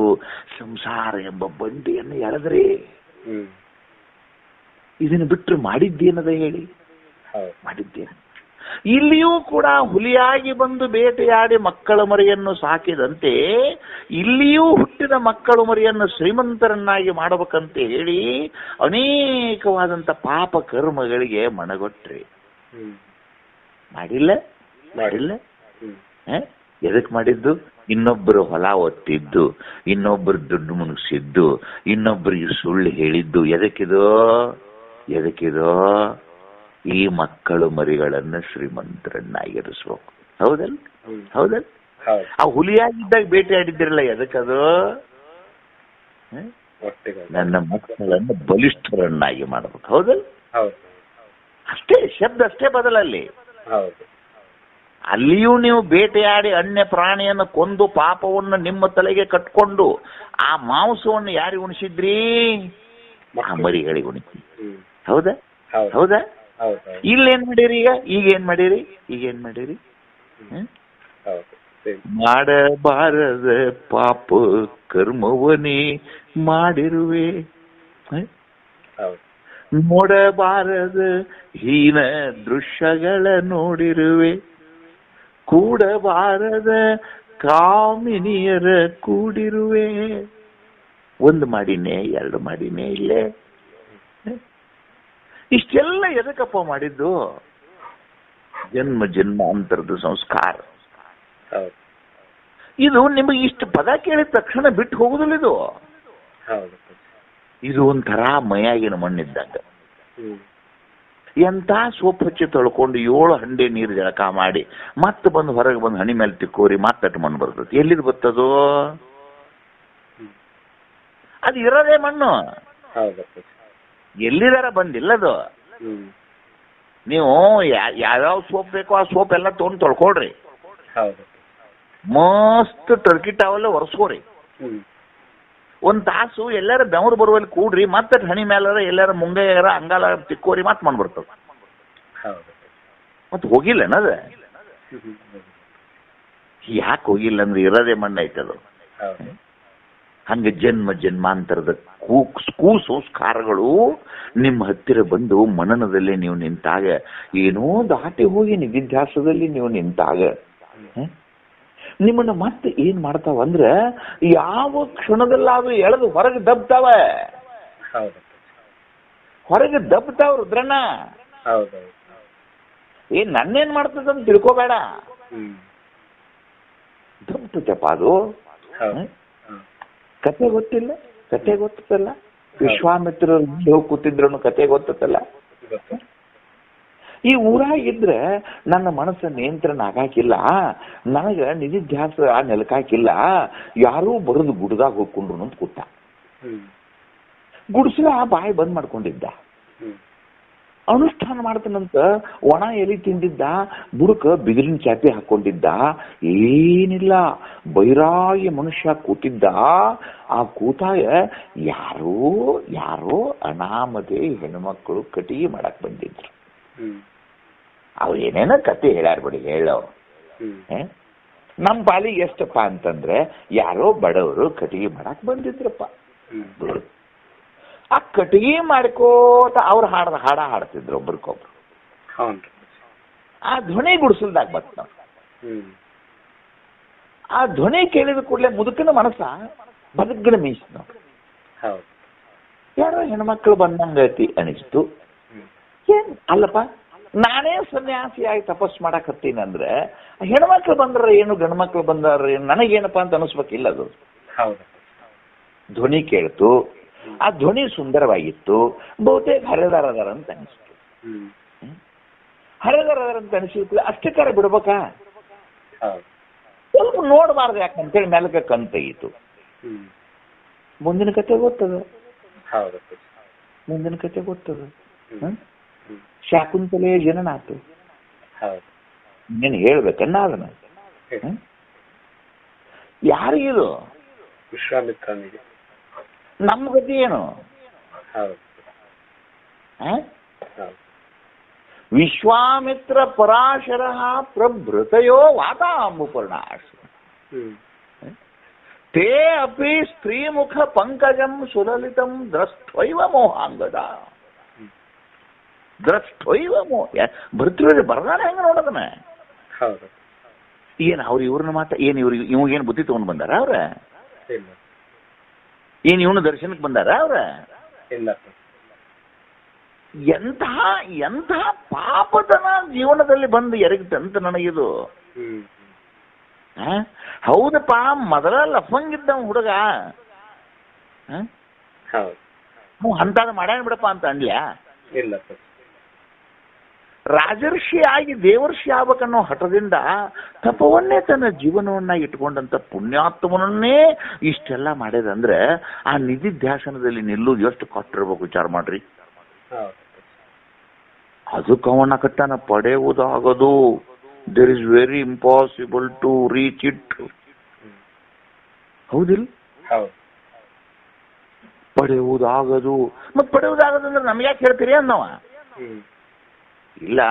ಸಂಸಾರ ಎಂಬ ಬಂಡಿಯನ್ನು ಎಳೆದ್ರಿ. ಇದನ್ನು ಬಿಟ್ಟರೆ ಮಾಡಿದ್ದೇನದ ಹೇಳಿ? ಹೌದು. ಮಾಡಿದ್ದೇನೆ. ಇಲ್ಲಿಯೂ ಕೂಡ ಹುಲಿಯಾಗಿ ಬಂದು ಬೇಟೆಯಾಡಿ ಮಕ್ಕಳ ಮರಿಯನ್ನು ಸಾಕಿದಂತೆ ಇಲ್ಲಿಯೂ ಹುಟ್ಟಿದ ಮಕ್ಕಳು ಮರಿಯನ್ನು ಶ್ರೀಮಂತರನ್ನಾಗಿ ಮಾಡಬೇಕಂತ ಹೇಳಿ ಅನೇಕವಾದಂಥ ಪಾಪ ಕರ್ಮಗಳಿಗೆ ಮಣಗೊಟ್ರಿ. ಮಾಡಿಲ್ಲ? ಮಾಡಿಲ್ಲ? ಎದಕ್ ಮಾಡಿದ್ದು? ಇನ್ನೊಬ್ಬರು ಹೊಲ ಒತ್ತಿದ್ದು, ಇನ್ನೊಬ್ಬರು ದುಡ್ಡು ಮುನುಗಿಸಿದ್ದು, ಇನ್ನೊಬ್ಬರಿಗೆ ಸುಳ್ಳು ಹೇಳಿದ್ದು. ಎದಕ್ಕಿದೋ ಈ ಮಕ್ಕಳು ಮರಿಗಳನ್ನು ಶ್ರೀಮಂತರನ್ನಾಗಿರಿಸ್ಬೇಕು. ಹೌದಲ್ಲ? ಆ ಹುಲಿಯಾಗಿದ್ದಾಗ ಬೇಟೆಯಾಡಿದ್ದಿರಲ್ಲ, ಎದಕ್ಕದು? ನನ್ನ ಮಕ್ಕಳನ್ನು ಬಲಿಷ್ಠರನ್ನಾಗಿ ಮಾಡ್ಬೇಕು. ಹೌದಲ್ಲ? ಅಷ್ಟೇ, ಶಬ್ದ ಅಷ್ಟೇ ಬದಲಲ್ಲಿ. ಅಲ್ಲಿಯೂ ನೀವು ಬೇಟೆಯಾಡಿ ಅನ್ಯ ಪ್ರಾಣಿಯನ್ನು ಕೊಂದು ಪಾಪವನ್ನು ನಿಮ್ಮ ತಲೆಗೆ ಕಟ್ಕೊಂಡು ಆ ಮಾಂಸವನ್ನು ಯಾರಿಗೆ ಉಣಿಸಿದ್ರಿ? ಆ ಮರಿಗಳಿಗೆ ಉಣಿಸಿ. ಹೌದಾ? ಇಲ್ಲೇನ್ ಮಾಡಿರಿ? ಈಗೇನ್ ಮಾಡಿರಿ? ಮಾಡಬಾರದ ಪಾಪ ಕರ್ಮವನೇ ಮಾಡಿರುವೆ, ನೋಡಬಾರದ ಹೀನ ದೃಶ್ಯಗಳ ನೋಡಿರುವೆ, ಕೂಡಬಾರದ ಕಾಮಿನಿಯರ ಕೂಡಿರುವೆ. ಒಂದು ಮಾಡಿನೇ, ಎರಡು ಮಾಡಿನೇ, ಇಲ್ಲೇ ಇಷ್ಟೆಲ್ಲ ಎದಕ್ಕಪ್ಪ ಮಾಡಿದ್ದು? ಜನ್ಮ ಜನ್ಮಾಂತರದ ಸಂಸ್ಕಾರ. ಇದು ನಿಮಗೆ ಇಷ್ಟು ಪದ ಕೇಳಿದ ತಕ್ಷಣ ಬಿಟ್ಟು ಹೋಗುದಿಲ್ಲ. ಇದು ಒಂಥರ ಮೈಯಾಗಿನ ಮಣ್ಣಿದ್ದಾಗ. ಎಂತ ಸೋಪ್ ಹಚ್ಚಿ ತೊಳ್ಕೊಂಡು 7 ಹಂಡೆ ನೀರು ಜಳಕ ಮಾಡಿ ಮತ್ತೆ ಬಂದು ಹೊರಗೆ ಬಂದು ಹಣಿ ಮೇಲೆ ತಿಕ್ಕೋರಿ ಮತ್ತಟ್ಟು ಮಣ್ಣು ಬರ್ತದೆ. ಎಲ್ಲಿದ್ ಬರ್ತದೋ? ಅದು ಇರೋದೇ ಮಣ್ಣು. ಎಲ್ಲಿದಾರ ಬಂದಿಲ್ಲದು. ನೀವು ಯಾವ್ಯಾವ ಸೋಪ್ ಬೇಕೋ ಆ ಸೋಪ್ ಎಲ್ಲ ತೊಗೊಂಡು ತೊಳ್ಕೊಳ್ರಿ. ಮಸ್ತ್ ಟರ್ಕಿ ಟಾವಲ್ ಒರೆಸ್ಕೋರಿ. ಒಂದ್ ತಾಸು ಎಲ್ಲಾರ ಬೆವರು ಬರುವಲ್ಲಿ ಕೂಡ್ರಿ, ಮತ್ತೆ ಹಣಿ ಮೇಲಾರ ಎಲ್ಲಾರ ಮುಂಗೈಯಾರ ಅಂಗಾಲ ತಿಕ್ಕೋರಿ ಮತ್ ಮಾಡ್ಬರ್ತದ. ಮತ್ ಹೋಗಿಲ್ಲ ಅನ್ನದ? ಯಾಕೆ ಹೋಗಿಲ್ಲ ಅಂದ್ರೆ ಇರೋದೇ ಮಣ್ಣು ಐತದು. ಹಂಗೆ ಜನ್ಮ ಜನ್ಮಾಂತರದ ಸಂಸ್ಕಾರಗಳು ನಿಮ್ಮ ಹತ್ತಿರ ಬಂದು ಮನನದಲ್ಲಿ ನೀವು ನಿಂತಾಗ, ಏನೋ ದಾಟಿ ಹೋಗಿ ನಿಧಿಧ್ಯಾಸದಲ್ಲಿ ನೀವು ನಿಂತಾಗ ನಿಮ್ಮನ್ನ ಮತ್ತೆ ಏನ್ ಮಾಡ್ತಾವಂದ್ರ ಯಾವ ಕ್ಷಣದಲ್ಲಾದ್ರೂ ಎಳೆದು ಹೊರಗೆ ದಬ್ತಾವ. ಹೊರಗೆ ದಬ್ತಾವ ರುದ್ರಣ್ಣ. ಏನ್ ನನ್ನೇನ್ ಮಾಡ್ತದಂತ ತಿಳ್ಕೋಬೇಡ, ದಬ್ತಪ್ಪ ಅದು. ಕತೆ ಗೊತ್ತಿಲ್ಲ? ಕತೆ ಗೊತ್ತಲ್ಲ? ವಿಶ್ವಾಮಿತ್ರರು ಕೂತಿದ್ರು ಕತೆ ಗೊತ್ತಲ್ಲ? ಈ ಊರಾಗಿದ್ರೆ ನನ್ನ ಮನಸ್ಸು ನಿಯಂತ್ರಣ ಆಗಾಕಿಲ್ಲ, ನನಗ ನಿಧಿಧ್ಯಾಸ ನೆಲಕಾಕಿಲ್ಲ, ಯಾರೂ ಬರೋದು ಗುಡ್ದಾಗ ಹೋಗ್ಕೊಂಡ್ರು ಅಂತ ಕೂತ. ಗುಡ್ಸಲ ಬಾಯಿ ಬಂದ್ ಮಾಡ್ಕೊಂಡಿದ್ದ. ಅನುಷ್ಠಾನ ಮಾಡ್ತಾನಂತ ಒಣ ಎಲಿ ತಿಂದಿದ್ದ, ಬುಡಕ ಬಿದಿರಿನ ಚಾಪಿ ಹಾಕೊಂಡಿದ್ದ. ಏನಿಲ್ಲ, ಬೈರಾಗಿ ಮನುಷ್ಯ ಕೂತಿದ್ದ. ಆ ಕೂತಾಗ ಯಾರೋ ಅನಾಮಧೇ ಹೆಣ್ಮಕ್ಳು ಕಟಿಗೆ ಮಾಡಕ್ ಬಂದಿದ್ರು. ಅವ್ರು ಏನೇನೋ ಕತೆ ಹೇಳ್ಯಾರ ಬಿಡಿ, ಹೇಳೋ. ನಮ್ ಪಾಲಿಗೆ ಎಷ್ಟಪ್ಪ ಅಂತಂದ್ರೆ ಯಾರೋ ಬಡವರು ಕಟಿಗೆ ಮಾಡಕ್ ಬಂದಿದ್ರಪ್ಪ. ಆ ಕಟಿಗೆ ಮಾಡ್ಕೋತ ಅವ್ರು ಹಾಡ ಹಾಡ್ತಿದ್ರು ಒಬ್ರಿಗೊಬ್ರು. ಆ ಧ್ವನಿ ಗುಡಿಸಲ್ದಾಗ ಬತ್ ನಾವು. ಆ ಧ್ವನಿ ಕೇಳಿದ ಕೂಡಲೇ ಮುದುಕನ ಮನಸ್ಸ ಬದುಕನ ಮೀಸ್ ನಾವು. ಯಾರೋ ಹೆಣ್ಮಕ್ಳು ಬಂದಂಗತಿ ಅನಿಸ್ತು. ಏನ್ ಅಲ್ಲಪ್ಪ, ನಾನೇ ಸನ್ಯಾಸಿಯಾಗಿ ತಪಸ್ ಮಾಡಕ್ ಹತ್ತೀನಂದ್ರೆ ಹೆಣ್ಮಕ್ಳು ಬಂದ್ರ ಏನು, ಗಂಡ್ಮಕ್ಳು ಬಂದಾರ ಏನು, ನನಗೇನಪ್ಪಾ ಅಂತ ಅನಿಸ್ಬೇಕಿಲ್ಲ. ಅದು ಧ್ವನಿ ಕೇಳ್ತು. ಆ ಧ್ವನಿ ಸುಂದರವಾಗಿತ್ತು. ಬಹುತೇಕ ಹರೆದಾರ ಅದಾರ ಅಂತ ಅನಿಸ್ತು. ಹರೆದಾರ ಅದಾರ ಅಂತ ಅನಿಸಿತ್ತು. ಅಷ್ಟಕ್ಕಾರ ಬಿಡ್ಬೇಕಾ? ಸ್ವಲ್ಪ ನೋಡಬಾರ್ದು ಯಾಕಂತೇಳಿ ಮೇಲಕ್ಕೆ ಕಣ್ ತೆಗೀತು. ಮುಂದಿನ ಕತೆ ಗೊತ್ತದ. ಮುಂದಿನ ಕತೆ ಗೊತ್ತದ. ಶಾಕುಂತಲೆಯ ಜನನಾತು. ನೀನು ಹೇಳ್ಬೇಕನ್ನ ಅದನ್ನ. ಯಾರಿಗಿದು? ವಿಶ್ವಾಮಿತ್ರನಿಗೆ. ನಮ್ಮ ಗತಿ ಏನು? ವಿಶ್ವಾಮಿತ್ರ ಪರಾಶರ ಪ್ರಭೃತಯೋ ವಾತಾಂಬುಪರ್ಣಾಶ ತೇ ಅಪಿ ಸ್ತ್ರೀಮುಖ ಪಂಕಜಂ ಸುಲಲಿತಂ ದ್ರಷ್ಟ್ವೈವ ಮೋಹಾಂಗದ. ದ್ರಷ್ಟೊಯ್ವ ಬರ್ತಿರೋದು ಬರದಾನ ಹೆಂಗ ನೋಡೋದನ್ನ. ಹೌದು. ಏನ್ ಅವ್ರು ಇವ್ರನ್ನ ಮಾತ್ರ ಏನ್ ಇವಾಗೇನು ಬುದ್ಧಿ ತಗೊಂಡ್ ಬಂದಾರ ಅವ್ರ? ಇಲ್ಲ. ಏನ್ ಇವನು ದರ್ಶನಕ್ಕೆ ಬಂದಾರ ಅವ್ರ? ಇಲ್ಲ. ಎಂತಹ ಪಾಪದನ ಜೀವನದಲ್ಲಿ ಬಂದು ಎರಗಿತಂತ ನನಗಿದು. ಹೌದಪ್ಪ, ಮೊದಲ ಲಫಂಗಿದ್ದ ಹುಡುಗ ಅಂತಾದ ಮಾಡ್ಯಾನ ಬಿಡಪ್ಪ ಅಂತ ಅನ್ಲ್ಯಾ? ಇಲ್ಲ. ರಾಜರ್ಷಿ ಆಗಿ ದೇವರ್ಷಿ ಆಗ್ಬೇಕನ್ನೋ ಹಠದಿಂದ ತಪವನ್ನೇ ತನ್ನ ಜೀವನವನ್ನ ಇಟ್ಕೊಂಡಂತ ಪುಣ್ಯಾತ್ಮನನ್ನೇ ಇಷ್ಟೆಲ್ಲ ಮಾಡ್ಯದಂದ್ರೆ ಆ ನಿಧಿಧ್ಯಾಸನದಲ್ಲಿ ನಿಲ್ಲುವುದು ಎಷ್ಟು ಕೊಟ್ಟಿರ್ಬೇಕು ವಿಚಾರ ಮಾಡ್ರಿ. ಅದಕ್ಕೆ ಅವನ ಕಟ್ಟನ ಪಡೆಯುವುದಾಗದು. There is very impossible to reach it. ಹೌದಿಲ್ಲ? ಪಡೆಯುವುದಾಗದು. ಮತ್ ಪಡೆಯುವುದಾಗದಂದ್ರೆ ನಮ್ಗೆ ಯಾಕೆ ಹೇಳ್ತೀರಿ ಅನ್ನವ? ಇಲ್ಲ,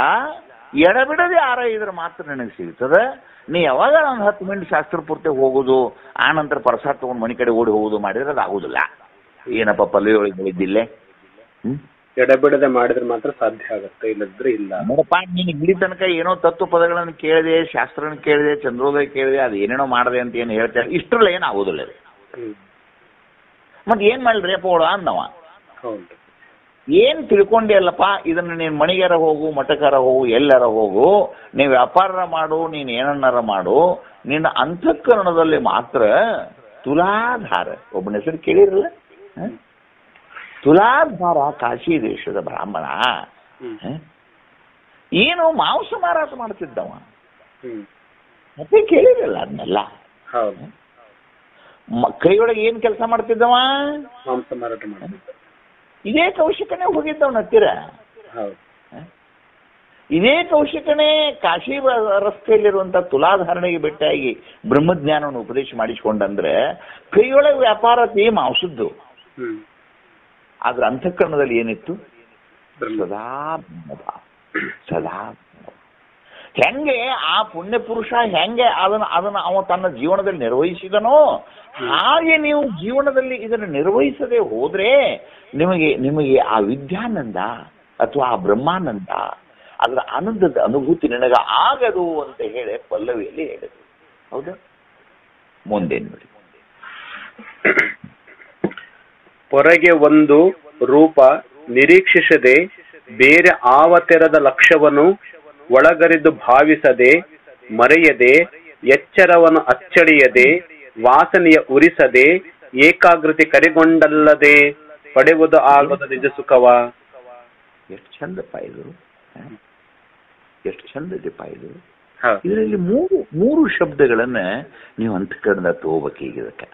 ಎಡಬಿಡದೆ ಆರ ಇದ್ರೆ ಮಾತ್ರ ನನಗೆ ಸಿಗ್ತದೆ. ನೀ ಯಾವಾಗ ಒಂದು 10 ಮಿನಿಟ್ ಶಾಸ್ತ್ರ ಪೂರ್ತಿ ಹೋಗುದು, ಆ ನಂತರ ಪ್ರಸಾದ ತಗೊಂಡು ಮನೆ ಕಡೆ ಓಡಿ ಹೋಗುದು ಮಾಡಿದ್ರೆ ಅದು ಆಗುದಿಲ್ಲ. ಏನಪ್ಪ ಪಲ್ವಿ ಒಳಗೆ ಹೇಳಿದ್ದಿಲ್ಲೇ? ಎಡಬಿಡದೆ ಮಾಡಿದ್ರೆ ಮಾತ್ರ ಸಾಧ್ಯ ಆಗುತ್ತೆ, ಇಲ್ಲದ್ರೆ ಇಲ್ಲ. ನೋಡಪ್ಪ, ನೀನು ಇಲ್ಲಿ ತನಕ ಏನೋ ತತ್ವ ಪದಗಳನ್ನು ಕೇಳಿದೆ, ಶಾಸ್ತ್ರನ ಕೇಳಿದೆ, ಚಂದ್ರೋದಯ ಕೇಳಿದೆ, ಅದು ಏನೇನೋ ಮಾಡಿದೆ ಅಂತ ಏನು ಹೇಳ್ತಾರೆ, ಇಷ್ಟರಲ್ಲ ಏನು ಆಗುದಿಲ್ಲ. ಮತ್ತೆ ಏನ್ ಮಾಡ್ರಿ ಅಪ್ಪ ಓಡ ಅಂದವ. ಏನ್ ತಿಳ್ಕೊಂಡಿ ಅಲ್ಲಪ್ಪ, ಇದನ್ನ ನೀನ್ ಮಣಿಗಾರ ಹೋಗು, ಮಠಕಾರ ಹೋಗು, ಎಲ್ಲಾರ ಹೋಗು, ನೀವ್ ವ್ಯಾಪಾರ ಮಾಡು, ನೀನ್ ಏನನ್ನಾರ ಮಾಡು, ನಿನ್ನ ಅಂತಃಕರಣದಲ್ಲಿ ಮಾತ್ರ ತುಲಾಧಾರ, ಒಬ್ಬನ ಹೆಸರು ಕೇಳಿರಲ್ಲ, ತುಲಾಧಾರ ಕಾಶಿ ದೇಶದ ಬ್ರಾಹ್ಮಣ ಏನು ಮಾಂಸ ಮಾರಾಟ ಮಾಡ್ತಿದ್ದವ. ಮತ್ತೆ ಕೇಳಿರಲ್ಲ ಅದನ್ನೆಲ್ಲ. ಕೈಯೊಳಗೆ ಏನ್ ಕೆಲಸ ಮಾಡ್ತಿದ್ದವ? ಮಾಂಸ ಮಾರಾಟ ಮಾಡ್ತಿದ್ದ. ಇದೇ ಕೌಶಿಕನೇ ಹೋಗಿದ್ದವನ ಹತ್ತಿರ. ಇದೇ ಕೌಶಿಕನೇ ಕಾಶಿ ರಸ್ತೆಯಲ್ಲಿರುವಂತ ತುಲಾಧಾರಣೆಗೆ ಭೇಟಿಯಾಗಿ ಬ್ರಹ್ಮಜ್ಞಾನವನ್ನು ಉಪದೇಶ ಮಾಡಿಸಿಕೊಂಡಂದ್ರೆ ಕೈಯೊಳಗೆ ವ್ಯಾಪಾರ ಮಾಂಸದ್ದು. ಆದ್ರ ಅಂತಃಕರಣದಲ್ಲಿ ಏನಿತ್ತು? ಸದಾ ಸದಾ ಹೆಂಗೆ ಆ ಪುಣ್ಯ ಪುರುಷ ಹೆಂಗೆ ಅದನ್ನ ಅವ ತನ್ನ ಜೀವನದಲ್ಲಿ ನಿರ್ವಹಿಸಿದನೋ ಹಾಗೆ ನೀವು ಜೀವನದಲ್ಲಿ ಇದನ್ನು ನಿರ್ವಹಿಸದೆ ಹೋದ್ರೆ ನಿಮಗೆ ಆ ವಿದ್ಯಾನಂದ ಅಥವಾ ಆ ಬ್ರಹ್ಮಾನಂದ, ಅದರ ಆನಂದದ ಅನುಭೂತಿ ನಿನಗೆ ಆಗದು ಅಂತ ಹೇಳಿ ಪಲ್ಲವಿಯಲ್ಲಿ ಹೇಳಿದ್ರು. ಹೌದಾ? ಮುಂದೆ ನೋಡಿ. ಹೊರಗೆ ಒಂದು ರೂಪ ನಿರೀಕ್ಷಿಸದೆ ಬೇರೆ ಆವತೆರದ ಲಕ್ಷ್ಯವನ್ನು ಒಳಗರಿದು ಭಾವಿಸದೆ ಮರೆಯದೆ ಎಚ್ಚರವನ್ನು ಅಚ್ಚಳಿಯದೆ ವಾಸನೆಯ ಉರಿಸದೆ ಏಕಾಗ್ರತೆ ಕರೆಗೊಂಡಲ್ಲದೆ ಪಡೆಯುವುದು ಆಗದ ನಿಜ ಸುಖವ. ಎಷ್ಟು ಚಂದಪ್ಪ ಇದು, ಎಷ್ಟು ಚಂದದಪ್ಪ ಇದು. ಇದರಲ್ಲಿ ಮೂರು ಶಬ್ದಗಳನ್ನ ನೀವು ಅಂತಃಕರಣದ ತಗೋಬೇಕು. ಇದಕ್ಕೆ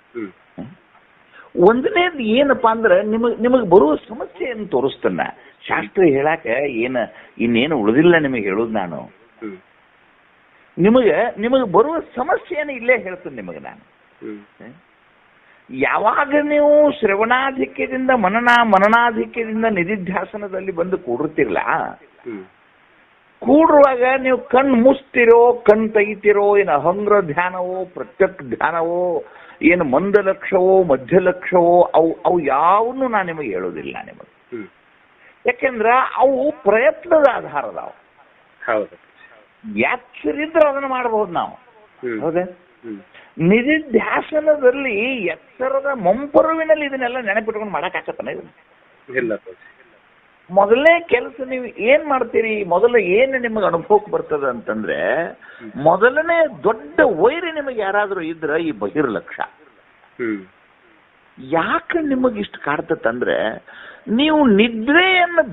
ಒಂದನೇದು ಏನಪ್ಪಾ ಅಂದ್ರೆ ನಿಮಗೆ ಬರುವ ಸಮಸ್ಯೆಯನ್ನು ತೋರಿಸ್ತನ್ನ ಶಾಸ್ತ್ರ ಹೇಳಾಕ ಇನ್ನೇನು ಉಳಿದಿಲ್ಲ ನಿಮಗೆ ಹೇಳುದು. ನಾನು ನಿಮಗೆ ಬರುವ ಸಮಸ್ಯೆಯನ್ನು ಇಲ್ಲೇ ಹೇಳ್ತೇನೆ ನಿಮಗೆ ನಾನು. ಯಾವಾಗ ನೀವು ಶ್ರವಣಾಧಿಕ್ಯದಿಂದ ಮನನಾಧಿಕ್ಯದಿಂದ ನಿಧಿಧ್ಯಾಸನದಲ್ಲಿ ಬಂದು ಕೂಡಿರ್ತಿರ್ಲ, ಕೂಡುವಾಗ ನೀವು ಕಣ್ಣು ಮುಚ್ತಿರೋ, ಕಣ್ಣು ತೆಗಿತಿರೋ, ಏನು ಅಹಂಗ್ರ ಧ್ಯಾನವೋ ಪ್ರತ್ಯಕ್ ಧ್ಯಾನವೋ, ಏನು ಮಂದಲಕ್ಷವೋ ಮಧ್ಯಲಕ್ಷವೋ ಅವು ಯಾವನ್ನೂ ನಾನು ನಿಮಗೆ ಹೇಳೋದಿಲ್ಲ ನಿಮಗೆ. ಯಾಕೆಂದ್ರ ಅವು ಪ್ರಯತ್ನದ ಆಧಾರದಾವ. ಎಚ್ಚರಿದ್ರೆ ಅದನ್ನು ಮಾಡಬಹುದು ನಾವು. ಹೌದೇ? ನಿಧಿಧ್ಯಾಸನದಲ್ಲಿ ಎಚ್ಚರದ ಮಂಪರುವಿನಲ್ಲಿ ಇದನ್ನೆಲ್ಲ ನೆನಪಿಟ್ಕೊಂಡು ಮಾಡಕ್ಕಾಗತ್ತಾನ? ಇದನ್ನ ಮೊದಲನೇ ಕೆಲಸ ನೀವು ಏನ್ ಮಾಡ್ತೀರಿ, ಮೊದಲು ಏನು ನಿಮಗೆ ಅನುಭವಕ್ಕೆ ಬರ್ತದೆ ಅಂತಂದ್ರೆ, ಮೊದಲನೇ ದೊಡ್ಡ ವೈರಿ ನಿಮಗೆ ಯಾರಾದ್ರೂ ಇದ್ರ ಈ ಬಹಿರ್ಲಕ್ಷ್ಯ. ಯಾಕೆ ನಿಮಗೆ ಇಷ್ಟು ಕಾಡ್ತಂದ್ರೆ, ನೀವು ನಿದ್ರೆಯನ್ನು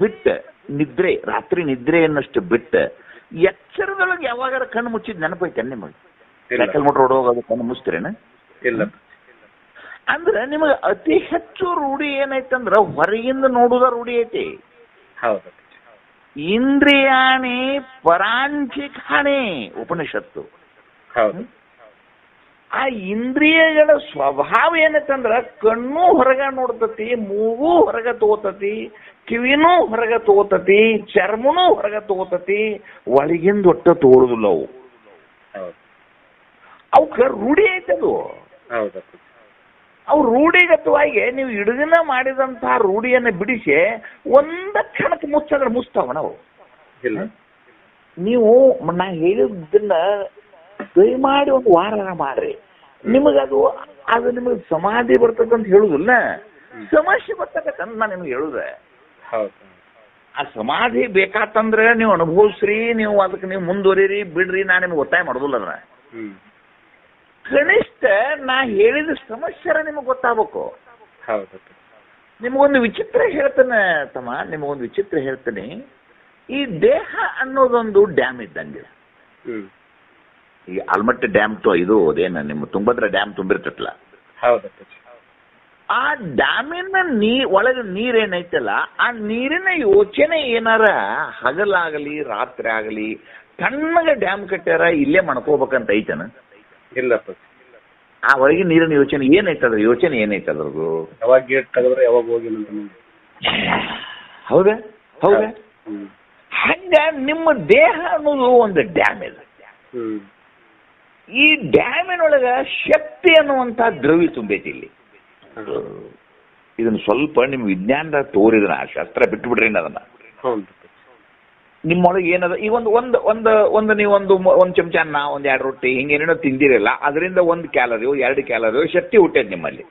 ನಿದ್ರೆ ರಾತ್ರಿ ನಿದ್ರೆಯನ್ನಷ್ಟು ಬಿಟ್ಟು ಎಚ್ಚರದೊಳಗೆ ಯಾವಾಗಾರ ಕಣ್ಣು ಮುಚ್ಚಿದ್ ನೆನಪೈತೆ ನಿಮಗೆ? ಸೈಕಲ್ ಮೋಟರ್ ಓಡೋಗೋದು ಕಣ್ಣು ಮುಚ್ತೀರೇನ? ಇಲ್ಲ. ಅಂದ್ರೆ ನಿಮಗೆ ಅತಿ ಹೆಚ್ಚು ರೂಢಿ ಏನೈತಂದ್ರ ಹೊರಗಿಂದ ನೋಡುದ ರೂಢಿ ಐತಿ. ಹೌದು. ಇಂದ್ರಿಯಾಣಿ ಪರಾಂಚಿಕಾಣಿ ಉಪನಿಷತ್ತು. ಹೌದು. ಆ ಇಂದ್ರಿಯಗಳ ಸ್ವಭಾವ ಏನೈತಂದ್ರ ಕಣ್ಣು ಹೊರಗ ನೋಡ್ತತಿ, ಮೂಗು ಹೊರಗ ತಗೋತತಿ, ಕಿವಿನೂ ಹೊರಗ ತಗೋತತಿ, ಚರ್ಮನೂ ಹೊರಗ ತಗೋತತಿ, ಒಳಗಿಂದ ಒಟ್ಟ ತೋರುದಿಲ್ಲ ಅವು. ಅವಕ್ಕ ರೂಢಿ ಐತದು. ಅವು ರೂಢಿಗತವಾಗಿ ನೀವು ಹಿಡುಗನ ಮಾಡಿದಂತಹ ರೂಢಿಯನ್ನು ಬಿಡಿಸಿ ಒಂದ ಕ್ಷಣಕ್ಕೆ ಮುಚ್ತಾವ ನಾವು. ಇಲ್ಲ ನೀವು ನಾ ಹೇಳಿದ್ದನ್ನ ದಯಮಾಡಿ ಒಂದು ವಾರ ಮಾಡ್ರಿ, ನಿಮಗದು ಅದು ನಿಮಗೆ ಸಮಾಧಿ ಬರ್ತಕ್ಕಂತ ಹೇಳುದಿಲ್ಲ, ಸಮಸ್ಯೆ ಬರ್ತಕ್ಕಂತ ನಾನು ನಿಮ್ಗೆ ಹೇಳುದೆ. ಹೌದು. ಆ ಸಮಾಧಿ ಬೇಕಾತಂದ್ರೆ ನೀವು ಅನುಭವಿಸ್ರಿ, ನೀವು ಅದಕ್ಕೆ ನೀವು ಮುಂದುವರಿರಿ ಬಿಡ್ರಿ, ನಾನು ನಿಮ್ಗೆ ಒತ್ತಾಯ ಮಾಡೋದಿಲ್ಲ. ಅದನ್ನ ಕನಿಷ್ಠ ನಾ ಹೇಳಿದ ಸಮಸ್ಯೆ ನಿಮಗೆ ಗೊತ್ತಾಗಬೇಕು. ಹೌದು. ನಿಮಗೊಂದು ವಿಚಿತ್ರ ಹೇಳ್ತೇನೆ ತಮ್ಮ, ನಿಮಗೊಂದು ವಿಚಿತ್ರ ಹೇಳ್ತೇನೆ. ಈ ದೇಹ ಅನ್ನೋದೊಂದು ಡ್ಯಾಮ್ ಇದ್ದಂಗೆ. ಈ ಆಲ್ಮಟ್ಟಿ ಡ್ಯಾಮ್ ಇದು ಅದೇನ ನಿಮ್ಮ ತುಂಗಭದ್ರಾ ಡ್ಯಾಮ್ ತುಂಬಿರ್ತೈತಲ್ಲ, ಹೌದು. ಆ ಡ್ಯಾಮಿನ ಒಳಗೆ ನೀರೇನೈತಲ್ಲ, ಆ ನೀರಿನ ಯೋಚನೆ ಏನಾರ ಹಗಲಾಗಲಿ ರಾತ್ರಿ ಆಗಲಿ ತಣ್ಣಗೆ ಡ್ಯಾಮ್ ಕಟ್ಟ್ಯಾರ ಇಲ್ಲೇ ಮಾಡ್ಕೋಬೇಕಂತ ಐತನ? ಇಲ್ಲಪ್ಪ. ಆ ಒಳಗೆ ನೀರಿನ ಯೋಚನೆ ಏನೈತದ? ಯೋಚನೆ ಏನೈತದ್ರದು? ಯಾವಾಗ ಗೇಟ್ ತೆಗೆದ್ರೆ ಯಾವಾಗ ಹೋಗಿ ಹೌದಾ? ಹೌದಾ? ಹಂಗ ನಿಮ್ಮ ದೇಹ ಅನ್ನೋದು ಒಂದು ಡ್ಯಾಮ್ ಇದೆ. ಈ ಡ್ಯಾಮಿನೊಳಗ ಶಕ್ತಿ ಅನ್ನುವಂತ ದ್ರವ್ಯ ತುಂಬೈತಿ ಇಲ್ಲಿ. ಇದನ್ನ ಸ್ವಲ್ಪ ನಿಮ್ ವಿಜ್ಞಾನದಾಗ ತೋರಿದ್ರ, ಶಾಸ್ತ್ರ ಬಿಟ್ಬಿಡ್ರಿ ಅದನ್ನ. ನಿಮ್ಮೊಳಗೆ ಏನದ, ಈ ಒಂದು ನೀವು ಒಂದು ಚಮಚ ಅನ್ನ, ಒಂದ್ 2 ರೊಟ್ಟಿ ಹಿಂಗೇನೇನೋ ತಿಂದಿರಲ್ಲ, ಅದರಿಂದ 1 ಕ್ಯಾಲರಿಯೋ 2 ಕ್ಯಾಲರಿಯೋ ಶಕ್ತಿ ಹುಟ್ಟೈತಿ ನಿಮ್ಮಲ್ಲಿ.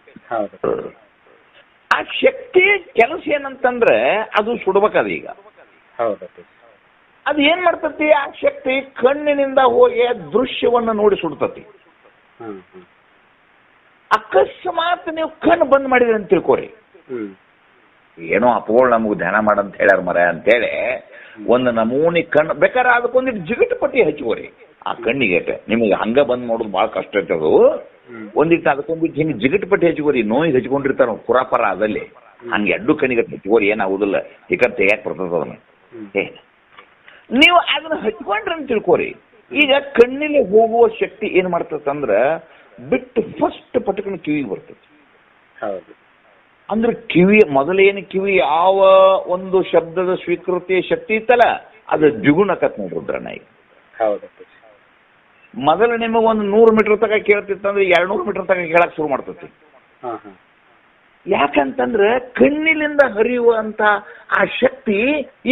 ಆ ಶಕ್ತಿ ಕೆಲಸ ಏನಂತಂದ್ರೆ ಅದು ಸುಡ್ಬೇಕದ. ಈಗ ಅದು ಏನ್ ಮಾಡ್ತತಿ, ಆ ಶಕ್ತಿ ಕಣ್ಣಿನಿಂದ ಹೋಗಿ ದೃಶ್ಯವನ್ನು ನೋಡಿ ಸುಡ್ತತಿ. ಅಕಸ್ಮಾತ್ ನೀವು ಕಣ್ಣು ಬಂದ್ ಮಾಡಿದ್ರಿ ಅಂತ ತಿಳ್ಕೊರಿ, ಏನೋ ಅಪೋಳ್ ನಮಗ್ ಧ್ಯಾನ ಮಾಡಂತ ಹೇಳ್ಯಾರ ಮರ ಅಂತೇಳಿ ಒಂದು ನಮೂನಿ ಕಣ್ಣು ಬೇಕಾದ್ರೆ ಅದಕ್ಕೊಂದಿಟ್ಟು ಜಿಗಟು ಪಟ್ಟಿ ಹಚ್ಕೋರಿ ಆ ಕಣ್ಣಿಗೆ. ನಿಮಗೆ ಹಂಗ ಬಂದ್ ಮಾಡೋದು ಬಹಳ ಕಷ್ಟ ಇರ್ತದು. ಒಂದಿಟ್ಟು ಅದಕ್ಕೊಂದಿಟ್ಟು ಹಿಂಗೆ ಜಿಗಟು ಪಟ್ಟಿ ಹಚ್ಕೋರಿ. ನೋಯಿ ಹಚ್ಕೊಂಡಿರ್ತಾರ ಪುರಾಪರ ಅದಲ್ಲಿ, ಹಂಗೆ 2 ಕಣ್ಣಿಗೆ ಹಚ್ಕೋರಿ, ಏನಾಗುದಿಲ್ಲ, ಹಿಕ್ಕ ತೆಗ್ಯಾಕ್ ಬರ್ತದ ಅದನ್ನ. ನೀವು ಅದನ್ನ ಹಚ್ಕೊಂಡ್ರಿ ಅಂತ ತಿಳ್ಕೊರಿ. ಈಗ ಕಣ್ಣಿಗೆ ಹೋಗುವ ಶಕ್ತಿ ಏನ್ ಮಾಡ್ತದಂದ್ರ ಬಿಟ್ಟು ಫಸ್ಟ್ ಪಟಕನ ಕಿವಿಗೆ ಬರ್ತದೆ. ಅಂದ್ರೆ ಕಿವಿ ಮೊದಲೇನು ಕಿವಿ ಯಾವ ಒಂದು ಶಬ್ದದ ಸ್ವೀಕೃತಿ ಶಕ್ತಿ ಇತ್ತಲ್ಲ, ಅದು ದ್ವಿಗುಣಕತ್ ನೋಡ್ರಣ್ಣ. ಈಗ ಮೊದಲು ನಿಮಗೆ ಒಂದು 100 ಮೀಟರ್ ತನಕ ಕೇಳ್ತಿತ್ತಂದ್ರೆ 200 ಮೀಟರ್ ತನಕ ಕೇಳಕ್ ಶುರು ಮಾಡ್ತತಿ. ಯಾಕಂತಂದ್ರೆ ಕಣ್ಣಿನಿಂದ ಹರಿಯುವಂತ ಆ ಶಕ್ತಿ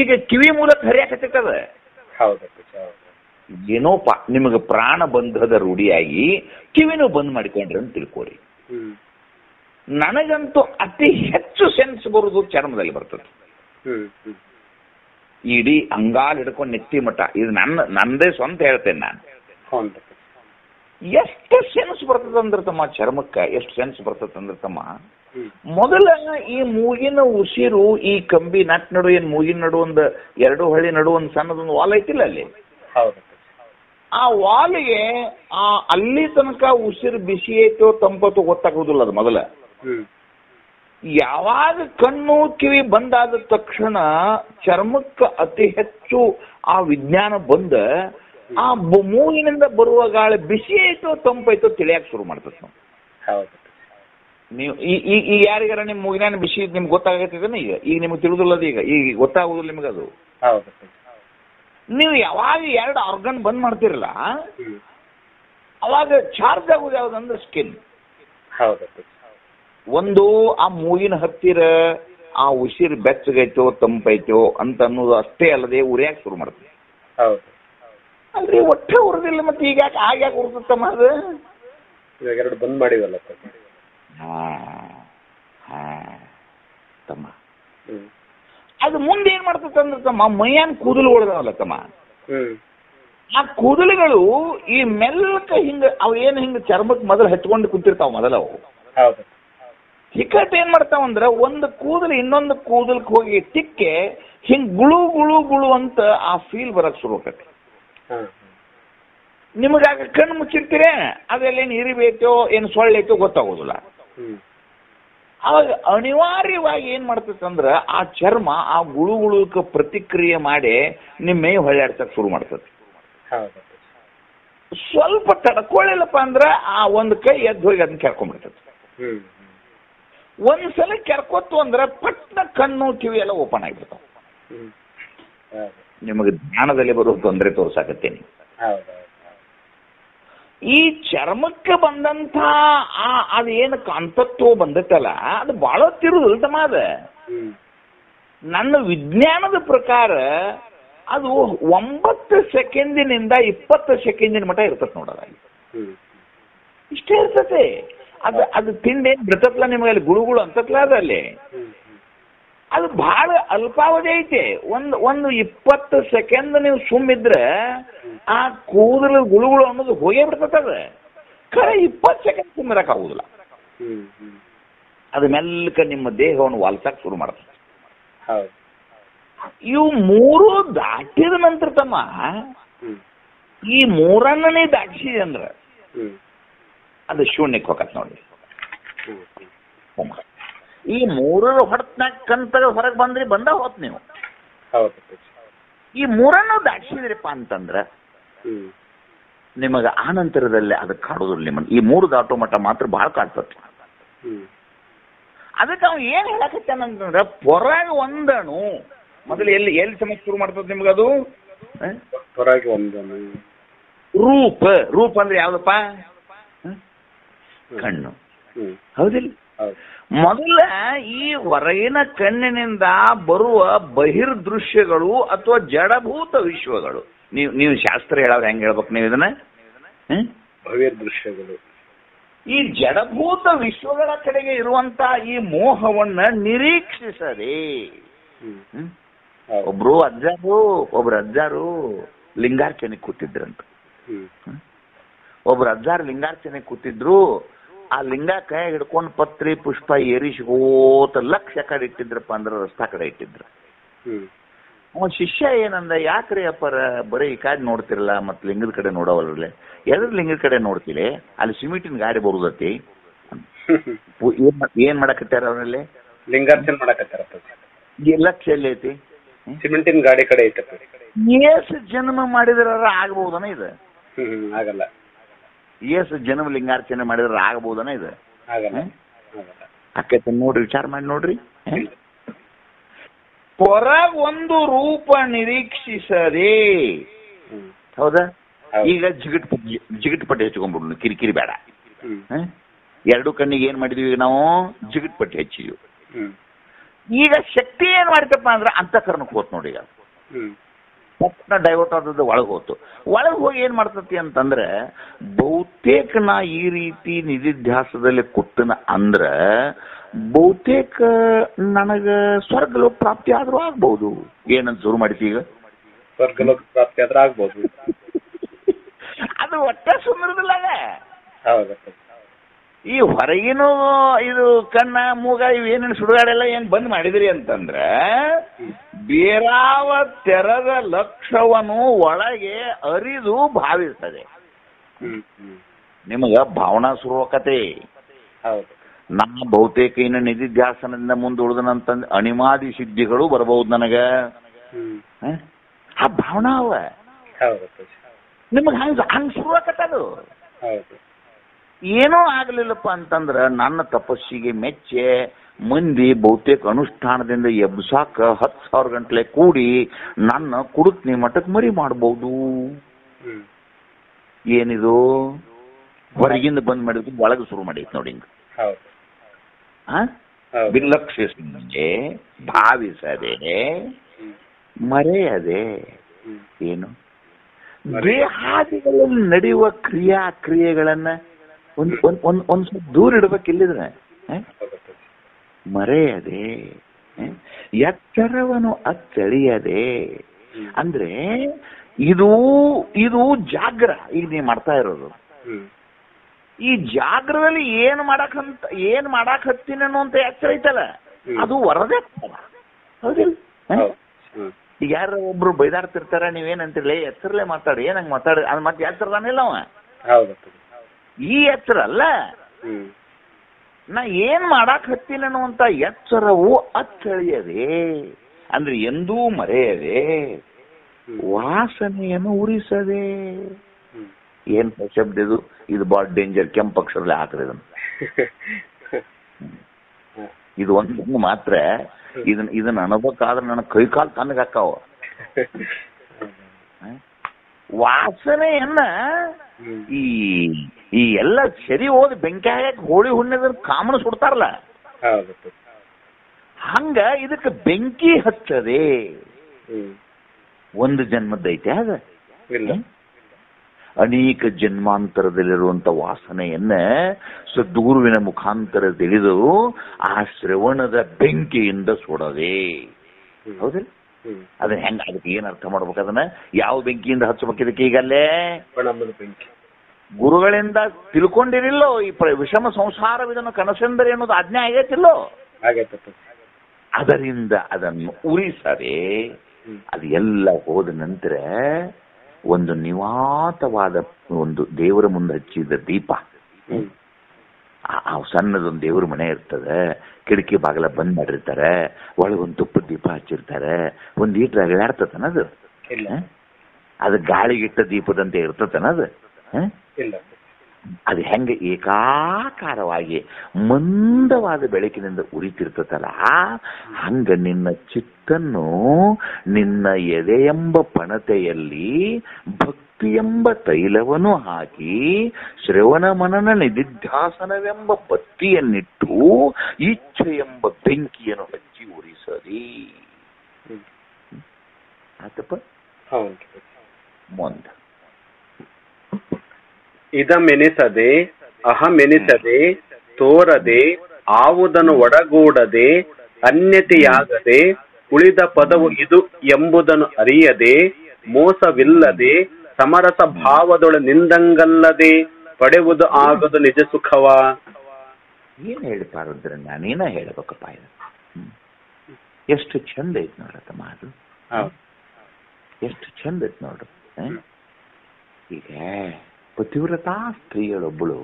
ಈಗ ಕಿವಿ ಮೂಲಕ ಹರಿಯಾಕತ್ತದ. ಏನೋಪ್ಪ ನಿಮಗೆ ಪ್ರಾಣ ಬಂಧದ ರೂಢಿಯಾಗಿ ಕಿವಿನೂ ಬಂದ್ ಮಾಡಿಕೊಂಡ್ರಿ ಅಂತ ತಿಳ್ಕೊರಿ. ನನಗಂತೂ ಅತಿ ಹೆಚ್ಚು ಸೆನ್ಸ್ ಬರುವುದು ಚರ್ಮದಲ್ಲಿ ಬರ್ತದೆ. ಇಡೀ ಅಂಗಾಲ್ ಹಿಡ್ಕೊಂಡು ನೆತ್ತಿ ಮಠ, ಇದು ನಂದೇ ಸ್ವಂತ ಹೇಳ್ತೇನೆ ನಾನು. ಎಷ್ಟು ಸೆನ್ಸ್ ಬರ್ತದಂದ್ರೆ ತಮ್ಮ ಚರ್ಮಕ್ಕೆ, ಎಷ್ಟು ಸೆನ್ಸ್ ಬರ್ತದಂದ್ರೆ ತಮ್ಮ, ಮೊದಲ ಈ ಮೂಗಿನ ಉಸಿರು ಈ ಕಂಬಿ ನಟ್ ನಡು ಏನ್ ಮೂಗಿನ ನಡು ಒಂದು 2 ಹಳ್ಳಿ ನಡು ಒಂದು ಸಣ್ಣದೊಂದು ವಾಲ್ ಐತಿಲ್ಲ ಅಲ್ಲಿ, ಆ ವಾಲ್ಗೆ ಅಲ್ಲಿ ತನಕ ಉಸಿರು ಬಿಸಿ ಐತೋ ತಂಪತ್ತೋ ಗೊತ್ತಾಗೋದಿಲ್ಲ. ಅದು ಮೊದಲ ಯಾವಾಗ ಕಣ್ಣು ಕಿವಿ ಬಂದಾದ ತಕ್ಷಣ ಚರ್ಮಕ್ಕೆ ಅತಿ ಹೆಚ್ಚು ಆ ವಿಜ್ಞಾನ ಬಂದ ಆ ಮೂಗಿನಿಂದ ಬರುವ ಗಾಳಿ ಬಿಸಿ ಐತೋ ತಂಪೈತೋ ತಿಳಿಯಕ್ ಶುರು ಮಾಡ್ತದೆ. ನೀವು ಈಗ ಯಾರಿಗಾರ ನಿಮ್ ಮೂಗಿನ ಬಿಸಿ ನಿಮ್ಗೆ ಗೊತ್ತಾಗತ್ತಿದೇನ? ಈಗ ನಿಮ್ಗೆ ತಿಳಿದಿಲ್ಲದ, ಈಗ ಗೊತ್ತಾಗುದಿಲ್ಲ ನಿಮಗದು. ನೀವು ಯಾವಾಗ 2 ಆರ್ಗನ್ ಬಂದ್ ಮಾಡ್ತಿರಲ್ಲ, ಅವಾಗ ಚಾರ್ಜ್ ಆಗುದು ಯಾವ್ದಂದ್ರೆ ಸ್ಕಿನ್. ಒಂದು ಆ ಮೂಗಿನ ಹತ್ತಿರ ಆ ಉಸಿರು ಬೆಚ್ಚಗೈತೋ ತಂಪೈತೋ ಅಂತ ಅನ್ನೋದು ಅಷ್ಟೇ ಅಲ್ಲದೆ ಉರಿಯಾಕೆ ಶುರು ಮಾಡ್ತೀವಿ. ಅಲ್ರಿ ಒಟ್ಟೆ ಉರಿದಿಲ್ಲ, ಮತ್ತೆ ಈಗ ಯಾಕೆ ಉರ್ತಮ್ಮ ಅದು? 2 ಬಂದ್ ಮಾಡಿವಲ್ಲ ತಮ್ಮ. ಅದು ಮುಂದೆ ಏನ್ ಮಾಡ್ತಂದ್ರೆ ತಮ್ಮ, ಮೈಯಾನ್ ಕೂದಲು ಉಳಿದಾವಲ್ಲ ತಮ್ಮ, ಆ ಕೂದಲುಗಳು ಈ ಮೆಲ್ಲಕ ಹಿಂಗ ಅವು ಏನು ಹಿಂಗ ಚರ್ಮಕ್ಕೆ ಮೊದಲು ಹಚ್ಕೊಂಡು ಕುಂತಿರ್ತಾವ. ಮೊದಲ ಅವು ಹಿಕ್ಕಟ್ ಏನ್ ಮಾಡ್ತಾವಂದ್ರ ಒಂದು ಕೂದಲು ಇನ್ನೊಂದು ಕೂದಲಕ್ಕೆ ಹೋಗಿ ಟಿಕ್ಕೆ ಹಿಂಗ್ ಗುಳು ಗುಳು ಗುಳು ಅಂತ ಆ ಫೀಲ್ ಬರಕ್ ಶುರು ಆಕತಿ. ನಿಮಗಾಗ ಕಣ್ಣು ಮುಚ್ಚಿರ್ತೀರೇ, ಅದೆಲ್ಲೇನು ಇರಿಬೇಕೋ ಏನು ಸೊಳ್ಳೆತೋ ಗೊತ್ತಾಗೋದಿಲ್ಲ. ಅವಾಗ ಅನಿವಾರ್ಯವಾಗಿ ಏನ್ ಮಾಡ್ತದಂದ್ರ ಆ ಚರ್ಮ ಆ ಗುಳು ಗುಳುಕ ಪ್ರತಿಕ್ರಿಯೆ ಮಾಡಿ ನಿಮ್ಮ ಮೈ ಹೊಳ್ಳಾಡ್ಸಕ್ ಶುರು ಮಾಡ್ತದೆ. ಸ್ವಲ್ಪ ತಡ್ಕೊಳ್ಳಿಲ್ಲಪ್ಪ ಅಂದ್ರ ಆ ಒಂದು ಕೈ ಎದ್ದು ಹೋಗಿ ಅದನ್ನ ಕೆರ್ಕೊಂಡ್ಬಿಡ್ತದೆ. ಒಂದ್ಸಲ ಕೆರ್ಕೊತ್ತು ಅಂದ್ರೆ ಪಟ್ನ ಕಣ್ಣು ಕಿವಿ ಎಲ್ಲ ಓಪನ್ ಆಗಿಬಿಡ್ತಾವ. ನಿಮಗೆ ಜ್ಞಾನದಲ್ಲಿ ಬರುವ ತೊಂದರೆ ತೋರ್ಸಾಕತ್ತೇನೆ. ಈ ಚರ್ಮಕ್ಕೆ ಬಂದಂಥ ಅದೇನು ಕಾಂತತ್ವ ಬಂದತ್ತಲ್ಲ ಅದು ಭಾಳ ಹೊತ್ತಿರುದಿಲ್ಲ ತಮ್ಮ ಅದ. ನನ್ನ ವಿಜ್ಞಾನದ ಪ್ರಕಾರ ಅದು 9 ಸೆಕೆಂಡಿನಿಂದ 20 ಸೆಕೆಂಡಿನ ಮಟ್ಟ ಇರ್ತದೆ ನೋಡೋದಾಗಿ, ಇಷ್ಟೇ ಇರ್ತದೆ. ಅದು ತಿಂಡೇನು ಬಿಡ್ತತ್ಲ ನಿಮಗೆ ಅಲ್ಲಿ ಗುಳುಗುಳು ಅಂತತ್ಲ ಅದಲ್ಲಿ, ಅದು ಬಹಳ ಅಲ್ಪಾವಧಿ ಐತೆ. ಒಂದು 20 ಸೆಕೆಂಡ್ ನೀವು ಸುಮ್ಮಿದ್ರೆ ಆ ಕೂದಲು ಗುಳುಗುಳು ಅನ್ನೋದು ಹೋಗೇ ಬಿಡ್ತದ. ಖರೆ 20 ಸೆಕೆಂಡ್ ಸುಮ್ಮಿರಕ್ಕಾಗುದಿಲ್ಲ. ಅದು ಮೆಲ್ಲಕ ನಿಮ್ಮ ದೇಹವನ್ನು ವಾಲ್ಸಕ್ ಶುರು ಮಾಡ್ತದೆ. ಇವು 3 ದಾಟಿದ ನಂತರ ತಮ್ಮ ಈ 3ನೇ ದಾಟಿಸಿದೆ ಅಂದ್ರೆ ಅದು ಶೂನ್ಯಕ್ಕೆ ಹೋಗತ್ ನೋಡಿ. ಈ 3 ಹೊಡೆತಕ್ಕಂತ ಹೊರಗೆ ಬಂದ ಹೋತ್ ನೀವು. ಈ 3ನ್ನು ದಾಟಿಸಿದ್ರಪ್ಪ ಅಂತಂದ್ರ ನಿಮಗೆ ಆನಂತರದಲ್ಲಿ ಅದಕ್ಕೆ ಕಾಡೋದಿಲ್ಲ. ನಿಮ್ಮನ್ನು ಈ 3 ದಾಟೋ ಮಟ್ಟ ಮಾತ್ರ ಬಹಳ ಕಾಡ್ತದೆ. ಅದಕ್ಕೆ ಅವ್ನು ಏನ್ ಹೇಳಕತ್ತಾನಂತಂದ್ರ ಹೊರಗೆ ಒಂದಣು ಮೊದಲು ಎಲ್ಲಿ ಸಮಸ್ಯೆ ಶುರು ಮಾಡ್ತದೆ ನಿಮ್ಗದು ಹೊರಗೆ ಒಂದಣು ರೂಪ ಅಂದ್ರೆ ಯಾವ್ದಪ್ಪ? ಕಣ್ಣು. ಹೌದಿಲ್ಲ? ಮೊದಲ ಈ ಹೊರಗಿನ ಕಣ್ಣಿನಿಂದ ಬರುವ ಬಹಿರ್ದೃಶ್ಯಗಳು ಅಥವಾ ಜಡಭೂತ ವಿಶ್ವಗಳು, ನೀವು ಶಾಸ್ತ್ರ ಹೇಳೋರು ಹೆಂಗ್ ಹೇಳ್ಬೇಕು ನೀವು ಇದನ್ನ? ಬಹಿರ್ದೃಶ್ಯಗಳು ಈ ಜಡಭೂತ ವಿಶ್ವಗಳ ಕಡೆಗೆ ಇರುವಂತ ಈ ಮೋಹವನ್ನ ನಿರೀಕ್ಷಿಸದೆ ಒಬ್ರು ಅಜ್ಜಾರು ಲಿಂಗಾರ್ಚನೆ ಕೂತಿದ್ರಂತ. ಒಬ್ರು ಅಜ್ಜಾರು ಲಿಂಗಾರ್ಚನೆ ಕೂತಿದ್ರು. ಆ ಲಿಂಗ ಕೈ ಹಿಡ್ಕೊಂಡು ಪತ್ರಿ ಪುಷ್ಪ ಏರಿಸಿಗೋತ ಲಕ್ಷ ಕಡೆ ಇಟ್ಟಿದ್ರಪ್ಪ ಅಂದ್ರೆ ರಸ್ತಾ ಕಡೆ ಇಟ್ಟಿದ್ರು. ಅವನ್ ಶಿಷ್ಯ ಏನಂದ, ಯಾಕ್ರಿ ಅಪ್ಪರ ಬರೀ ಈ ಕಾಡಿ ನೋಡ್ತಿರಲ್ಲ ಮತ್ ಲಿಂಗದ ಕಡೆ ನೋಡವಲ್ಲೇ, ಎದ್ರ ಲಿಂಗದ ಕಡೆ ನೋಡ್ತಿಲೆ, ಅಲ್ಲಿ ಸಿಮೆಂಟಿನ ಗಾಡಿ ಬರುದತಿ, ಏನ್ ಮಾಡಕತ್ತಾರ ಅವರಲ್ಲಿ? ಲಿಂಗಾರ್ಚನೆ ಮಾಡಕತ್ತಾರ. ಲಕ್ಷ ಎಲ್ಲಿ ಐತಿ? ಸಿಮೆಂಟಿನ ಗಾಡಿ ಕಡೆ ಐತಪ್ಪ. ಏಸು ಜನ್ಮ ಮಾಡಿದ್ರ ಆಗ್ಬಹುದನ ಇದು? ಆಗಲ್ಲ. ಏಸು ಜನ್ಮ ಲಿಂಗಾರ್ಚನೆ ಮಾಡಿದ್ರ ಆಗ್ಬಹುದನ ಇದು? ಆಗಲ್ಲ. ಅಕ್ಕೈತ ನೋಡ್ರಿ, ವಿಚಾರ ಮಾಡಿ ನೋಡ್ರಿ. ಹೊರಗ್ ಒಂದು ರೂಪ ನಿರೀಕ್ಷಿಸದೆ, ಹೌದಾ? ಈಗ ಜಿಗಿಟ್ ಪಟ್ಟಿ ಹಚ್ಕೊಂಡ್ಬಿಡ್ನು, ಕಿರಿಕಿರಿ ಬೇಡ. 2 ಕಣ್ಣಿಗೆ ಏನ್ ಮಾಡಿದ್ವಿ ನಾವು? ಜಿಗಿಟ್ ಪಟ್ಟಿ ಹಚ್ಚಿದ್ವಿ. ಈಗ ಶಕ್ತಿ ಏನ್ ಮಾಡ್ತಪ್ಪ ಅಂದ್ರೆ ಅಂತಃಕರಣಕ್ಕೆ ಹೋತ್ ನೋಡಿ. ಈಗ ತಕ್ಷಣ ಡೈವರ್ಟ್ ಆದದ್ದು ಒಳಗೆ ಹೋತು. ಒಳಗೆ ಹೋಗಿ ಏನ್ ಮಾಡ್ತತಿ ಅಂತಂದ್ರೆ, ಬಹುತೇಕ ನಾ ಈ ರೀತಿ ನಿಧಿಧ್ಯಾಸದಲ್ಲಿ ಕೂತನ ಅಂದ್ರ ಬಹುತೇಕ ನನಗ ಸ್ವರ್ಗಲೋಕ ಪ್ರಾಪ್ತಿ ಆದ್ರೂ ಆಗ್ಬಹುದು. ಏನಂತ ಶುರು ಮಾಡಿಸಿ ಈಗ? ಸ್ವರ್ಗಲೋಕ ಪ್ರಾಪ್ತಿ ಆದ್ರೂ ಆಗ್ಬಹುದು. ಅದು ಒಟ್ಟೆ ಸುಮ್ಮರದಿಲ್ಲ. ಈ ಹೊರಗಿನ ಇದು ಕಣ್ಣ ಮೂಗ ಇವೇನೇನು ಸುಡುಗಾಡೆಲ್ಲ ಏನ್ ಬಂದ್ ಮಾಡಿದ್ರಿ ಅಂತಂದ್ರ ಬೇರಾವ ತೆರದ ಲಕ್ಷ್ಯವನ್ನು ಒಳಗೆ ಅರಿದು ಭಾವಿಸ್ತದೆ. ನಿಮಗ ಭಾವನಾ ಶುರುವಾಕತೆ. ನಮ್ಮ ಬಹುತೇಕ ಇನ್ನು ನಿಧಿಧ್ಯಾಸನದಿಂದ ಮುಂದುಳಿದನಂತಂದ್ ಅಣಿಮಾದಿ ಸಿದ್ಧಿಗಳು ಬರಬಹುದು ನನಗ. ಆ ಭಾವನಾ ಅವ ನಿಮಗ ಹಂಗ ಶುರುವಾಕತ್ತದು. ಏನೋ ಆಗ್ಲಿಲ್ಲಪ್ಪ ಅಂತಂದ್ರ ನನ್ನ ತಪಸ್ಸಿಗೆ ಮೆಚ್ಚೆ ಮಂದಿ ಬಹುತೇಕ ಅನುಷ್ಠಾನದಿಂದ ಎಬ್ಸಾಕ 10,000 ಗಂಟ್ಲೆ ಕೂಡಿ ನನ್ನ ಕುಡುತ್ನಿ ಮಠಕ್ ಮರಿ ಮಾಡಬಹುದು. ಏನಿದು? ಹೊರಗಿಂದ ಬಂದ್ ಮಾಡಿದ್ ಒಳಗೆ ಶುರು ಮಾಡೈತಿ ನೋಡಿ. ಹಿಂಗ ನಿರ್ಲಕ್ಷಿಸದೆ, ಭಾವಿಸದೆ, ಮರೆಯದೆ, ಏನು ದೇಹಾದಿಗಳಲ್ಲಿ ನಡೆಯುವ ಕ್ರಿಯೆಗಳನ್ನ ಒಂದ್ ಸ್ವಲ್ಪ ದೂರ ಇಡ್ಬೇಕಿಲ್ಲಿದ್ರೆ ಮರೆಯದೆ, ಎಚ್ಚರವನ್ನು ಅಚ್ಚಳಿಯದೆ. ಅಂದ್ರೆ ಇದು ಜಾಗ್ರ ಈಗ ನೀವು ಮಾಡ್ತಾ ಇರೋದು. ಈ ಜಾಗ್ರದಲ್ಲಿ ಏನ್ ಮಾಡಾಕ್ ಹತ್ತೀನಿ ಅನ್ನುವಂತ ಎಚ್ಚರ ಐತಲ್ಲ, ಅದು ವರದೇ. ಹೌದಿಲ್ಲ? ಈಗ ಯಾರ ಒಬ್ರು ಬೈದಾಡ್ತಿರ್ತಾರ, ನೀವೇನಂತಿರ್ಲಿ ಎಚ್ಚರಲ್ಲೇ ಮಾತಾಡಿ, ಏನಂಗ್ ಮಾತಾಡಿ, ಅದ್ ಮತ್ತೆ ಎಚ್ಚರದಾನಿಲ್ಲ ಅವ. ಈ ಎಚ್ಚರ ಅಲ್ಲ, ನಾ ಏನ್ ಮಾಡಾಕ್ ಹತ್ತೀನಿ ಅನ್ನುವಂತ ಎಚ್ಚರವು ಅಚ್ಚಳಿಯದೆ, ಅಂದ್ರೆ ಎಂದೂ ಮರೆಯದೆ, ವಾಸನೆಯನ್ನು ಉರಿಸದೆ. ಏನ್ ಶಬ್ದ ಇದು? ಇದು ಬಾಳ ಡೇಂಜರ್. ಕೆಂಪು ಅಕ್ಷರಲ್ಲೇ ಹಾಕ್ರಿ ಇದನ್ನು. ಇದು ಒಂದು ಮಾತ್ರ. ಇದನ್ನ ಅನ್ಬೇಕಾದ್ರೆ ನನ್ನ ಕೈ ಕಾಲು ತಣ್ಣಗಾಕಾವ. ವಾಸನೆಯನ್ನ ಈ ಈ ಎಲ್ಲ ಸರಿ ಹೋದ ಬೆಂಕಿ ಹಾಕಿ ಹೋಳಿ ಹುಣ್ಣಿದ ಕಾಮನ ಸುಡ್ತಾರಲ್ಲ, ಹಂಗ ಇದಕ್ಕೆ ಬೆಂಕಿ ಹಚ್ಚದೆ. ಒಂದು ಜನ್ಮದೈತೆ ಅದ, ಅನೇಕ ಜನ್ಮಾಂತರದಲ್ಲಿರುವಂತ ವಾಸನೆಯನ್ನ ಸದ್ಗುರುವಿನ ಮುಖಾಂತರ ತಿಳಿದು ಆ ಶ್ರವಣದ ಬೆಂಕಿಯಿಂದ ಸುಡದೆ. ಹೌದಿಲ್ಲ? ಅದನ್ನ ಹೆಂಗ, ಅದಕ್ಕೆ ಏನ್ ಅರ್ಥ ಮಾಡ್ಬೇಕು? ಅದನ್ನ ಯಾವ ಬೆಂಕಿಯಿಂದ ಹಚ್ಚಬೇಕು? ಇದಕ್ಕೆ ಈಗಲ್ಲೇ ಬೆಂಕಿ ಗುರುಗಳಿಂದ ತಿಳ್ಕೊಂಡಿರಿಲ್ಲೋ ಈ ವಿಷಮ ಸಂಸಾರವಿದನ್ನು ಕನಸೆಂದರೆ ಅನ್ನೋದು ಆಜ್ಞೆ ಆಗೈತಿಲ್ಲೋ, ಅದರಿಂದ ಅದನ್ನು ಉರಿಸದೆ. ಅದು ಎಲ್ಲ ಹೋದ ನಂತರ ಒಂದು ನಿವಾತವಾದ ಒಂದು ದೇವರ ಮುಂದೆ ಹಚ್ಚಿದ ದೀಪ, ಸಣ್ಣದೊಂದು ದೇವ್ರ ಮನೆ ಇರ್ತದೆ, ಕಿಟಕಿ ಬಾಗಿಲ ಬಂದ್ ಮಾಡಿರ್ತಾರೆ, ಒಳಗೊಂದು ತುಪ್ಪದ ದೀಪ ಹಚ್ಚಿರ್ತಾರೆ, ಒಂದ್ ಈಟ್ರ ಅಗಲಾಡ್ತತನದು, ಅದು ಗಾಳಿಗಿಟ್ಟ ದೀಪದಂತೆ ಇರ್ತತನದು. ಅದು ಹೆಂಗೆ ಏಕಾಕಾರವಾಗಿ ಮಂದವಾದ ಬೆಳಕಿನಿಂದ ಉರಿತಿರ್ತತಲ್ಲ, ಹಂಗ ನಿನ್ನ ಚಿತ್ತನ್ನು ನಿನ್ನ ಎದೆಯೆಂಬ ಪಣತೆಯಲ್ಲಿ ಭಕ್ತಿ ಎಂಬ ತೈಲವನ್ನು ಹಾಕಿ ಶ್ರವಣ ಮನನ ನಿಧಿಧ್ಯಾಸನವೆಂಬ ಬತ್ತಿಯನ್ನಿಟ್ಟು ಇಚ್ಛೆ ಎಂಬ ಬೆಂಕಿಯನ್ನು ಹಚ್ಚಿ ಉರಿಸದಿ. ಆತಪ್ಪ ಮುಂದ ಇದಮೆನಿಸದೆ ಅಹಮೆನಿಸದೆ ತೋರದೆ ಆವುದನ್ನು ಒಡಗೂಡದೆ ಅನ್ಯತೆಯಾಗದೆ ಉಳಿದ ಪದವು ಇದು ಎಂಬುದನ್ನು ಅರಿಯದೆ ಮೋಸವಿಲ್ಲದೆ ಸಮರಸ ಭಾವದೊಳ ನಿಂದಂಗಲ್ಲದೆ ಪಡೆಯುವುದು ಆಗದು ನಿಜ ಸುಖವ. ಏನ್ ಹೇಳ್ತಾರಂದ್ರೆ ನಾನೇನ ಹೇಳ್ಬೇಕಪ್ಪ ಇದು. ಎಷ್ಟು ಚಂದ ಐತ್ ನೋಡತ್ತಮ್ಮ ಅದು, ಎಷ್ಟು ಚಂದ ಐತ್ ನೋಡು. ಈಗ ಪತಿವ್ರತಾ ಸ್ತ್ರೀಯಳೊಬ್ಬಳು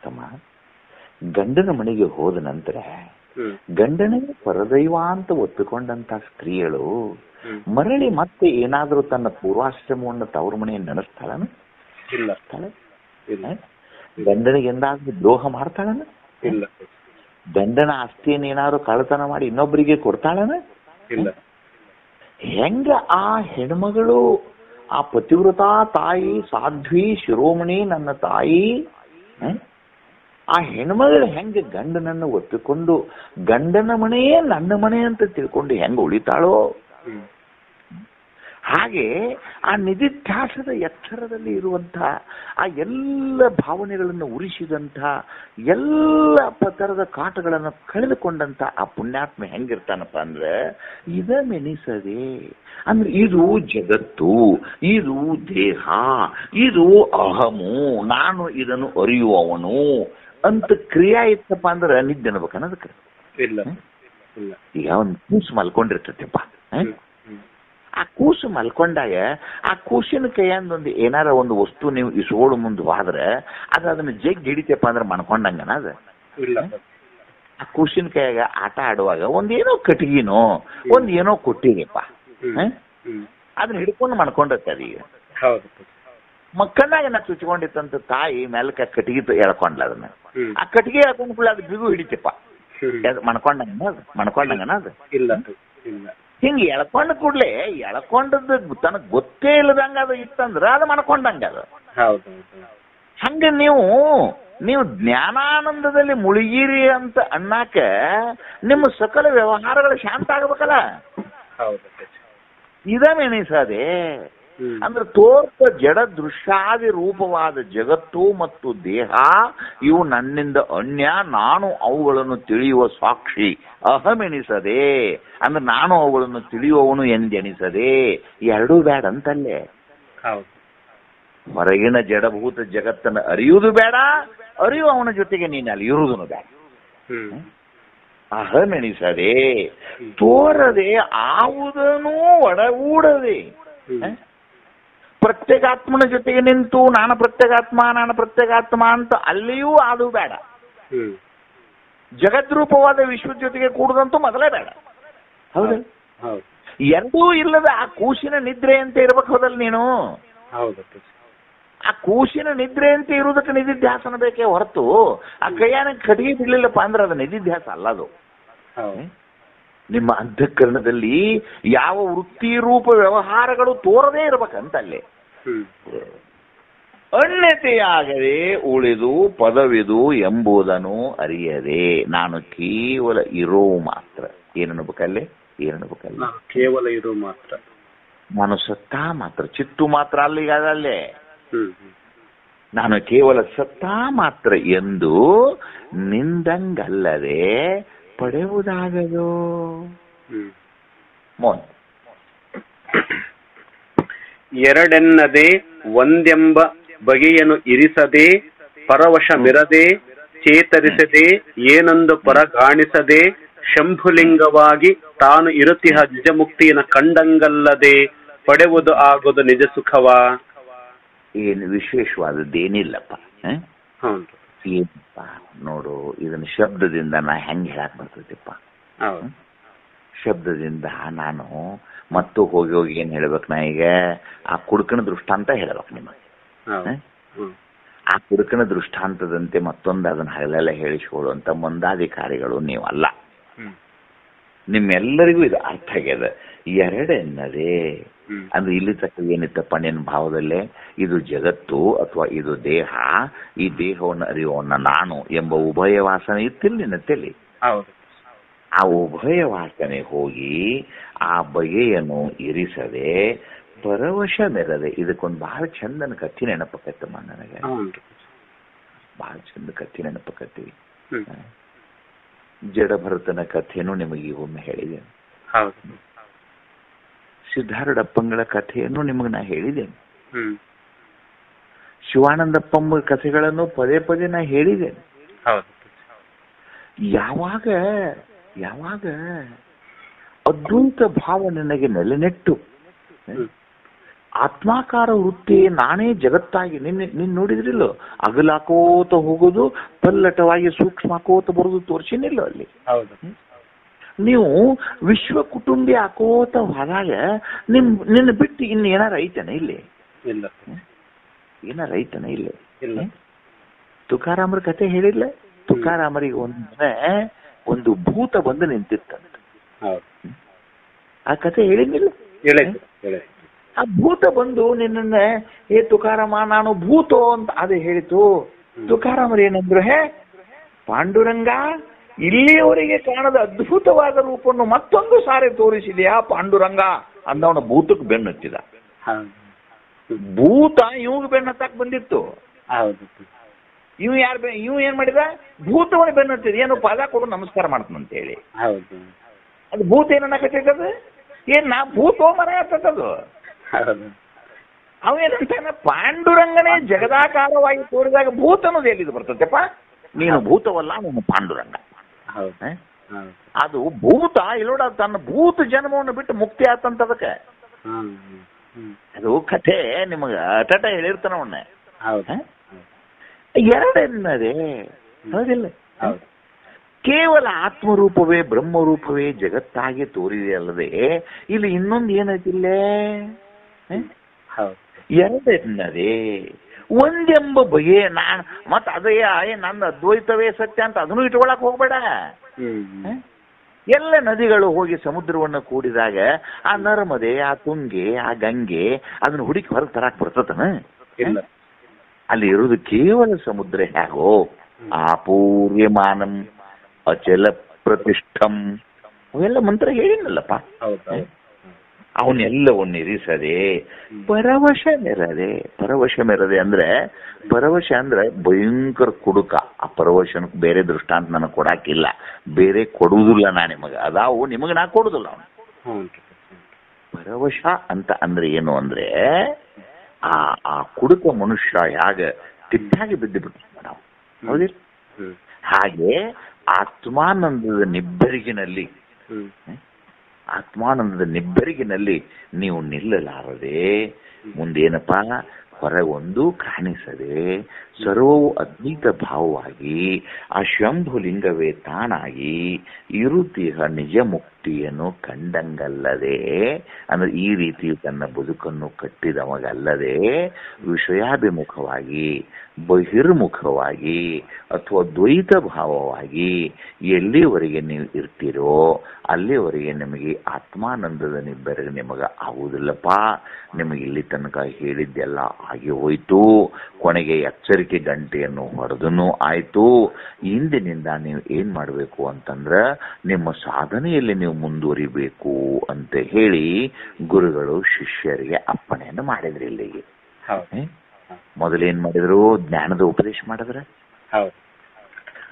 ತಮ್ಮ ಗಂಡನ ಮನೆಗೆ ಹೋದ ನಂತರ ಗಂಡನೇ ಪರದೈವ ಅಂತ ಒಪ್ಪಿಕೊಂಡಂತ ಸ್ತ್ರೀಯಳು ಮರಳಿ ಮತ್ತೆ ಏನಾದ್ರೂ ತನ್ನ ಪೂರ್ವಾಶ್ರಮವನ್ನು ತವ್ರ ಮನೆಯನ್ನು ನೆನೆಸ್ತಾಳನ? ಇಲ್ಲ. ಗಂಡನಿಗೆ ಎಂದಾದ್ರೂ ದ್ರೋಹ ಮಾಡ್ತಾಳನ? ಇಲ್ಲ. ಗಂಡನ ಆಸ್ತಿಯನ್ನು ಏನಾದ್ರು ಕಳ್ಳತನ ಮಾಡಿ ಇನ್ನೊಬ್ಬರಿಗೆ ಕೊಡ್ತಾಳನ? ಇಲ್ಲ. ಹೆಂಗ ಆ ಹೆಣ್ಮಗಳು ಆ ಪತಿವ್ರತಾ ತಾಯಿ ಸಾಧ್ವಿ ಶಿರೋಮಣಿ ನನ್ನ ತಾಯಿ, ಆ ಹೆಣ್ಮಗಳು ಹೆಂಗೆ ಗಂಡನನ್ನು ಒಪ್ಪಿಕೊಂಡು ಗಂಡನ ಮನೆಯೇ ನನ್ನ ಮನೆ ಅಂತ ತಿಳ್ಕೊಂಡು ಹೆಂಗ ಉಳಿತಾಳೋ, ಹಾಗೆ ಆ ನಿಧಿಧ್ಯಾಸದ ಎತ್ತರದಲ್ಲಿ ಇರುವಂತಹ ಆ ಎಲ್ಲ ಭಾವನೆಗಳನ್ನು ಉರಿಸಿದಂಥ ಎಲ್ಲ ತರದ ಕಾಟಗಳನ್ನು ಕಳೆದುಕೊಂಡಂತ ಆ ಪುಣ್ಯಾತ್ಮ ಹೆಂಗಿರ್ತಾನಪ್ಪ ಅಂದ್ರೆ ಇದಮೆನಿಸದೆ, ಅಂದ್ರೆ ಇದು ಜಗತ್ತು, ಇದು ದೇಹ, ಇದು ಅಹಮು, ನಾನು ಇದನ್ನು ಅರಿಯುವವನು ಅಂತ ಕ್ರಿಯಾ ಇತ್ತಪ್ಪ ಅಂದ್ರೆ ನಿದ್ದೆ ಅನ್ಬೇಕು ಅನ್ನೋದಕ್ಕೆ. ಈಗ ಒಂದು ಕೂಸು ಮಲ್ಕೊಂಡಿರ್ತೈತಪ್ಪ, ಆ ಕೂಸು ಮಲ್ಕೊಂಡಾಗ ಆ ಕೂಸಿನ ಕೈಯಂದೊಂದು ಏನಾರ ಒಂದು ವಸ್ತು ನೀವು ಇಸ್ಕೋಳು ಮುಂದೆ ಹೋದ್ರೆ ಅದು ಅದನ್ನ ಜಗ್ ಹಿಡಿತಪ್ಪ ಅಂದ್ರೆ ಮನ್ಕೊಂಡಂಗನ ಅದು. ಆ ಕೂಸಿನ ಕೈಯಾಗ ಆಟ ಆಡುವಾಗ ಒಂದೇನೋ ಕಟ್ಟಿಗೆನೋ ಒಂದೇನೋ ಕೊಟ್ಟಿಗೆಪ್ಪ, ಅದನ್ನ ಹಿಡ್ಕೊಂಡು ಮನ್ಕೊಂಡಿರ್ತದ. ಈಗ ಮಕ್ಕಳಾಗ ನಾ ಚುಚ್ಕೊಂಡಿತ್ತಂತ ತಾಯಿ ಮೆಲ್ಕ ಕಟ್ಟಿಗೆ ಎಳ್ಕೊಂಡ್ಲ, ಅದನ್ನ ಆ ಕಟ್ಟಿಗೆ ಎಳ್ಕೊಂಡ್ ಕೂಡ ಅದು ಬಿಗು ಹಿಡಿತಪ್ಪ, ಮಣ್ಕೊಂಡಂಗನ ಅದು. ಹಿಂಗೆ ಎಳ್ಕೊಂಡ ಕೂಡ್ಲೆ ಎಳ್ಕೊಂಡದ್ದು ತನಗ್ ಗೊತ್ತೇ ಇಲ್ಲದಂಗ ಅದು ಇತ್ತಂದ್ರ ಅದು ಮನ್ಕೊಂಡಂಗ ಅದು. ಹಂಗ ನೀವು ಜ್ಞಾನಾನಂದದಲ್ಲಿ ಮುಳುಗಿರಿ ಅಂತ ಅನ್ನಾಕ ನಿಮ್ಮ ಸಕಲ ವ್ಯವಹಾರಗಳು ಶಾಂತ ಆಗ್ಬೇಕಲ್ಲ. ಇದಮೆನಿಸದೆ ಅಂದ್ರೆ ತೋರ್ಪ ಜಡ ದೃಶ್ಯಾದಿ ರೂಪವಾದ ಜಗತ್ತು ಮತ್ತು ದೇಹ ಇವು ನನ್ನಿಂದ ಅನ್ಯ, ನಾನು ಅವುಗಳನ್ನು ತಿಳಿಯುವ ಸಾಕ್ಷಿ. ಅಹಮೆನಿಸದೆ ಅಂದ್ರೆ ನಾನು ಅವುಗಳನ್ನು ತಿಳಿಯುವವನು ಎಂದೆನಿಸದೆ, ಎರಡೂ ಬೇಡ ಅಂತಲ್ಲೇ. ಹೊರಗಿನ ಜಡಭೂತ ಜಗತ್ತನ್ನು ಅರಿಯುವುದು ಬೇಡ, ಅರಿಯುವವನ ಜೊತೆಗೆ ನೀನು ಅಲ್ಲಿ ಇರುವುದನ್ನು ಬೇಡ. ಅಹಮೆನಿಸದೆ ತೋರದೆ ಆವುದನ್ನೂ ಒಡಗೂಡದೆ, ಪ್ರತ್ಯೇಕಾತ್ಮನ ಜೊತೆಗೆ ನಿಂತು ನಾನು ಪ್ರತ್ಯೇಕಾತ್ಮ ಅಂತ ಅಲ್ಲಿಯೂ ಅದು ಬೇಡ. ಜಗದ್ರೂಪವಾದ ವಿಶ್ವದ ಜೊತೆಗೆ ಕೂಡುದಂತೂ ಮೊದಲೇ ಬೇಡ. ಹೌದು, ಎರಡೂ ಇಲ್ಲದ ಆ ಕೂಸಿನ ನಿದ್ರೆ ಅಂತ ಇರ್ಬೇಕು. ಹೋದಲ್ ನೀನು ಆ ಕೂಸಿನ ನಿದ್ರೆ ಅಂತ ಇರುವುದಕ್ಕೆ ನಿಧಿಧ್ಯಾಸನ ಬೇಕೇ ಹೊರತು ಆ ಕೈಯಾನ ಕಟ್ಟಿಗೆ ಬಿಡ್ಲಿಲ್ಲಪ್ಪ ಅಂದ್ರೆ ಅದು ನಿಧಿಧ್ಯಾಸ ಅಲ್ಲದು. ನಿಮ್ಮ ಅಂತಃಕರಣದಲ್ಲಿ ಯಾವ ವೃತ್ತಿ ರೂಪ ವ್ಯವಹಾರಗಳು ತೋರದೇ ಇರ್ಬೇಕಂತ ಅಲ್ಲಿ ಅನ್ಯತೆಯಾಗದೆ ಉಳಿದು ಪದವಿದು ಎಂಬುದನ್ನು ಅರಿಯದೆ ನಾನು ಕೇವಲ ಇರೋ ಮಾತ್ರ. ಏನನ್ಬೇಕಲ್ಲಿ? ಕೇವಲ ಇರೋ ಮಾತ್ರ. ನಾನು ಸತ್ತ ಮಾತ್ರ, ಚಿತ್ತು ಮಾತ್ರ ಅಲ್ಲಿಗದಲ್ಲೇ. ನಾನು ಕೇವಲ ಸತ್ತ ಮಾತ್ರ ಎಂದು ನಿಂದಂಗಲ್ಲದೆ ಪಡೆಯುವುದಾಗದು. ಮೋನ್ ಎರಡೆನ್ನದೆ ಒಂದೆಂಬ ಬಗೆಯನ್ನು ಇರಿಸದೆ ಪರವಶ ಮಿರದೆ ಚೇತರಿಸದೆ ಏನೊಂದು ಪರಗಾಣಿಸದೆ ಶಂಭುಲಿಂಗವಾಗಿ ತಾನು ಇರುತ್ತಿಹ ನಿಜಮುಕ್ತಿಯನ್ನು ಕಂಡಂಗಲ್ಲದೆ ಪಡೆಯುವುದು ಆಗೋದು ನಿಜ ಸುಖವಾ? ಏನು ವಿಶೇಷವಾದದ್ದೇನಿಲ್ಲಪ್ಪ. ಏನಪ್ಪ ನೋಡು, ಇದನ್ನ ಶಬ್ದದಿಂದ ನಾ ಹೆಂಗೆ ಹೇಳಕ್ ಬರ್ತೈತಿಪ್ಪ. ಶಬ್ದದಿಂದ ನಾನು ಮತ್ತು ಹೋಗಿ ಹೋಗಿ ಏನ್ ಹೇಳ್ಬೇಕು, ನಾ ಈಗ ಆ ಕುಡುಕನ ದೃಷ್ಟಾಂತ ಹೇಳ್ಬೇಕು ನಿಮಗೆ. ಆ ಕುಡುಕನ ದೃಷ್ಟಾಂತದಂತೆ ಮತ್ತೊಂದು ಅದನ್ನ ಹಗಲೆಲ್ಲ ಹೇಳಿಸ್ಕೊಳ್ಳುವಂತ ಮಂದಾಧಿಕಾರಿಗಳು ನೀವಲ್ಲ. ನಿಮ್ಮೆಲ್ಲರಿಗೂ ಇದು ಅರ್ಥ ಆಗ್ಯದ. ಎರಡೆನ್ನದೇ ಅಂದ್ರೆ ಇಲ್ಲಿ ತಕ್ಕ ಏನಿತ್ತಪ್ಪ ನಿನ್ನ ಭಾವದಲ್ಲೇ, ಇದು ಜಗತ್ತು ಅಥವಾ ಇದು ದೇಹ, ಈ ದೇಹವನ್ನು ಅರಿಯೋಣ ನಾನು ಎಂಬ ಉಭಯ ವಾಸನೆ ಇತ್ತಿಲ್ಲ ನಿನ್ನ ತಲೆ. ಆ ಉಭಯ ವಾಸನೆ ಹೋಗಿ ಆ ಬಗೆಯನ್ನು ಇರಿಸದೆ ಪರವಶ ಮೆರದೆ. ಇದಕ್ಕೊಂದು ಬಹಳ ಚಂದನ ಕಥೆ ನೆನಪಕತ್ತಮ್ಮ ನನಗೆ. ಬಹಳ ಚಂದ ಕಥೆ ನೆನಪಕತ್ತೀವಿ. ಜಡಭರತನ ಕಥೆಯನ್ನು ನಿಮಗೆ ಒಮ್ಮೆ ಹೇಳಿದ್ದೇನೆ. ಸಿದ್ಧಾರೂಢಪ್ಪಂಗಳ ಕಥೆಯನ್ನು ನಿಮಗೆ ನಾ ಹೇಳಿದ್ದೇನೆ. ಶಿವಾನಂದಪ್ಪಂಬ ಕಥೆಗಳನ್ನು ಪದೇ ಪದೇ ನಾ ಹೇಳಿದ್ದೇನೆ. ಯಾವಾಗ ಯಾವಾಗ ಅದ್ವೈತ ಭಾವ ನನಗೆ ನೆಲೆನೆಟ್ಟು ಆತ್ಮಾಕಾರ ವೃತ್ತಿ ನಾನೇ ಜಗತ್ತಾಗಿ ನಿನ್ನ ನೋಡಿದ್ರಿಲ್ಲೋ, ಅಗಲಾಕೋತ ಹೋಗೋದು, ಪಲ್ಲಟವಾಗಿ ಸೂಕ್ಷ್ಮ ಹಾಕೋತ ಬರೋದು ತೋರಿಸಿನಿಲ್ಲೋ ಅಲ್ಲಿ. ನೀವು ವಿಶ್ವ ಕುಟುಂಬಿ ಹಾಕೋತ ಹೋದಾಗ ನಿನ್ನ ಬಿಟ್ಟು ಇನ್ನು ಏನಾರ ಐತನ ಇಲ್ಲಿ? ಏನಾರ ಐತನ ಇಲ್ಲಿ? ತುಕಾರಾಮರ ಕಥೆ ಹೇಳಿಲ್ಲ? ತುಕಾರಾಮರಿಗೆ ಒಂದು ಭೂತ ಬಂದು ನಿಂತಿತ್ತಂತ. ಆ ಕಥೆ ಹೇಳಿದ್ನಿಲ್ಲ? ಆ ಭೂತ ಬಂದು ನಿನ್ನ ಏ ತುಕಾರಾಮ ನಾನು ಭೂತೋ ಅಂತ ಅದೇ ಹೇಳಿತು. ತುಕಾರಾಮರು ಏನಂದ್ರು, ಪಾಂಡುರಂಗ ಇಲ್ಲಿಯವರೆಗೆ ಕಾಣದ ಅದ್ಭುತವಾದ ರೂಪವನ್ನು ಮತ್ತೊಂದು ಸಾರಿ ತೋರಿಸಿದೆಯಾ ಪಾಂಡುರಂಗ ಅಂದವನ ಭೂತಕ್ಕೆ ಬೆನ್ನು ಹತ್ತಿದ. ಭೂತ ಇವಾಗ ಬೆನ್ನು ಹತ್ತಾಕ್ ಬಂದಿತ್ತು. ಇವ್ ಏನ್ ಮಾಡಿದ? ಭೂತವನ್ನ ಬೆನ್ನು ಹತ್ತಿದ. ಏನು ಪಾದ ಕೊಡು ನಮಸ್ಕಾರ ಮಾಡ್ತಾನಂತ ಹೇಳಿ. ಅದು ಭೂತ ಏನನ್ನಕತ್ತದ? ಏನ್ ನಾ ಭೂತೋ ಮರ ಆಗ್ತದದು. ಅವೇನಂತಾನೆ, ಪಾಂಡುರಂಗನೇ ಜಗದಾಕಾರವಾಗಿ ತೋರಿದಾಗ ಭೂತ ಅನ್ನೋದು ಎಲ್ಲಿದು ಬರ್ತದಪ್ಪ? ನೀನು ಭೂತವಲ್ಲ, ನೀನು ಪಾಂಡುರಂಗ. ಅದು ಭೂತ ಇಲ್ಲೋಡ ತನ್ನ ಭೂತ ಜನ್ಮವನ್ನು ಬಿಟ್ಟು ಮುಕ್ತಿ ಆತಂತದಕ್ಕೆ. ಅದು ಕಥೆ ನಿಮಗ ಅಟಟ ಹೇಳಿರ್ತಾನ ಅವನ್ನೇ. ಎರಡೆನ್ನದೇ ಹೌದಿಲ್ಲ? ಕೇವಲ ಆತ್ಮರೂಪವೇ ಬ್ರಹ್ಮರೂಪವೇ ಜಗತ್ತಾಗಿ ತೋರಿದೆ ಅಲ್ಲದೆ ಇಲ್ಲಿ ಇನ್ನೊಂದು ಏನೈತಿಲ್ಲೇ? ಎರಡೆನ್ನದೇ ಒಂದೆಂಬ ಬಗೆ ನಾನ್ ಮತ್ತ ಅದೇ ನನ್ನ ಅದ್ವೈತವೇ ಸತ್ಯ ಅಂತ ಅದನ್ನು ಇಟ್ಕೊಳಕ್ ಹೋಗ್ಬೇಡ. ಎಲ್ಲ ನದಿಗಳು ಹೋಗಿ ಸಮುದ್ರವನ್ನು ಕೂಡಿದಾಗ ಆ ನರ್ಮದೆ, ಆ ತುಂಗೆ, ಆ ಗಂಗೆ ಅದನ್ನ ಹುಡುಕಿ ಹೊರಗೆ ತರಾಕ್ ಬರ್ತತನ? ಅಲ್ಲಿ ಇರುವುದು ಕೇವಲ ಸಮುದ್ರ. ಹೇಗೋ ಆ ಪೂರ್ಯಮಾನಂ ಅಚಲ ಪ್ರತಿಷ್ಠಂ ಅವೆಲ್ಲ ಮಂತ್ರ ಹೇಳಿನಲ್ಲಪ್ಪ. ಅವನ್ನೆಲ್ಲವನ್ನು ಇರಿಸದೆ ಪರವಶ ಮೆರದೆ ಅಂದ್ರೆ ಪರವಶ ಅಂದ್ರೆ ಭಯಂಕರ ಕುಡುಕ. ಆ ಪರವಶನಕ್ಕೆ ಬೇರೆ ದೃಷ್ಟಾಂತ ನನಗೆ ಕೊಡಾಕಿಲ್ಲ, ಬೇರೆ ಕೊಡುವುದಿಲ್ಲ ನಾ ನಿಮಗೆ. ಅದಾವು ನಿಮಗೆ ನಾ ಕೊಡುದಿಲ್ಲ. ಅವನು ಪರವಶ ಅಂತ ಅಂದ್ರೆ ಏನು ಅಂದ್ರೆ ಆ ಕುಡುಕ ಮನುಷ್ಯ ಹೇಗೆ ತಿಪ್ಪಾಗಿ ಬಿದ್ದು ಬಿಡ್ತಾನೆ ನಾವು, ಹೌದಿಲ್ಲ? ಹಾಗೆ ಆತ್ಮಾನಂದದ ನಿಬ್ಬೆರಗಿನಲ್ಲಿ ನೀವು ನಿಲ್ಲಲಾರದೆ ಮುಂದೇನಪ್ಪ ಹೊರಗೊಂದು ಕಾಣಿಸದೆ ಸರ್ವವು ಅದ್ವೈತ ಭಾವವಾಗಿ ಆ ಶಂಭುಲಿಂಗವೇ ತಾನಾಗಿ ಇರುತ್ತೀಹ ನಿಜ ಮುಕ್ತ ಸೃಷ್ಟಿಯನ್ನು ಕಂಡಂಗಲ್ಲದೆ, ಅಂದ್ರೆ ಈ ರೀತಿ ತನ್ನ ಬದುಕನ್ನು ಕಟ್ಟಿದವಗಲ್ಲದೆ ವಿಷಯಾಭಿಮುಖವಾಗಿ, ಬಹಿರ್ಮುಖವಾಗಿ ಅಥವಾ ದ್ವೈತ ಭಾವವಾಗಿ ಎಲ್ಲಿವರೆಗೆ ನೀವು ಇರ್ತೀರೋ ಅಲ್ಲಿವರೆಗೆ ನಿಮಗೆ ಆತ್ಮಾನಂದದ ಬೆರಗು ನಿಮಗೆ ಆಗುವುದಿಲ್ಲಪ್ಪ. ನಿಮಗೆ ಇಲ್ಲಿ ತನಕ ಹೇಳಿದ್ದೆಲ್ಲ ಆಗಿ ಹೋಯ್ತು, ಕೊನೆಗೆ ಎಚ್ಚರಿಕೆ ಗಂಟೆಯನ್ನು ಹೊಡೆದೂ ಆಯ್ತು. ಇಂದಿನಿಂದ ನೀವು ಏನ್ ಮಾಡಬೇಕು ಅಂತಂದ್ರೆ ನಿಮ್ಮ ಸಾಧನೆಯಲ್ಲಿ ನೀವು ಮುಂದುವರಿಬೇಕು ಅಂತ ಹೇಳಿ ಗುರುಗಳು ಶಿಷ್ಯರಿಗೆ ಅಪ್ಪಣೆಯನ್ನು ಮಾಡಿದ್ರಿ. ಇಲ್ಲಿಗೆ ಮೊದಲೇನ್ ಮಾಡಿದ್ರು? ಜ್ಞಾನದ ಉಪದೇಶ ಮಾಡಿದ್ರ.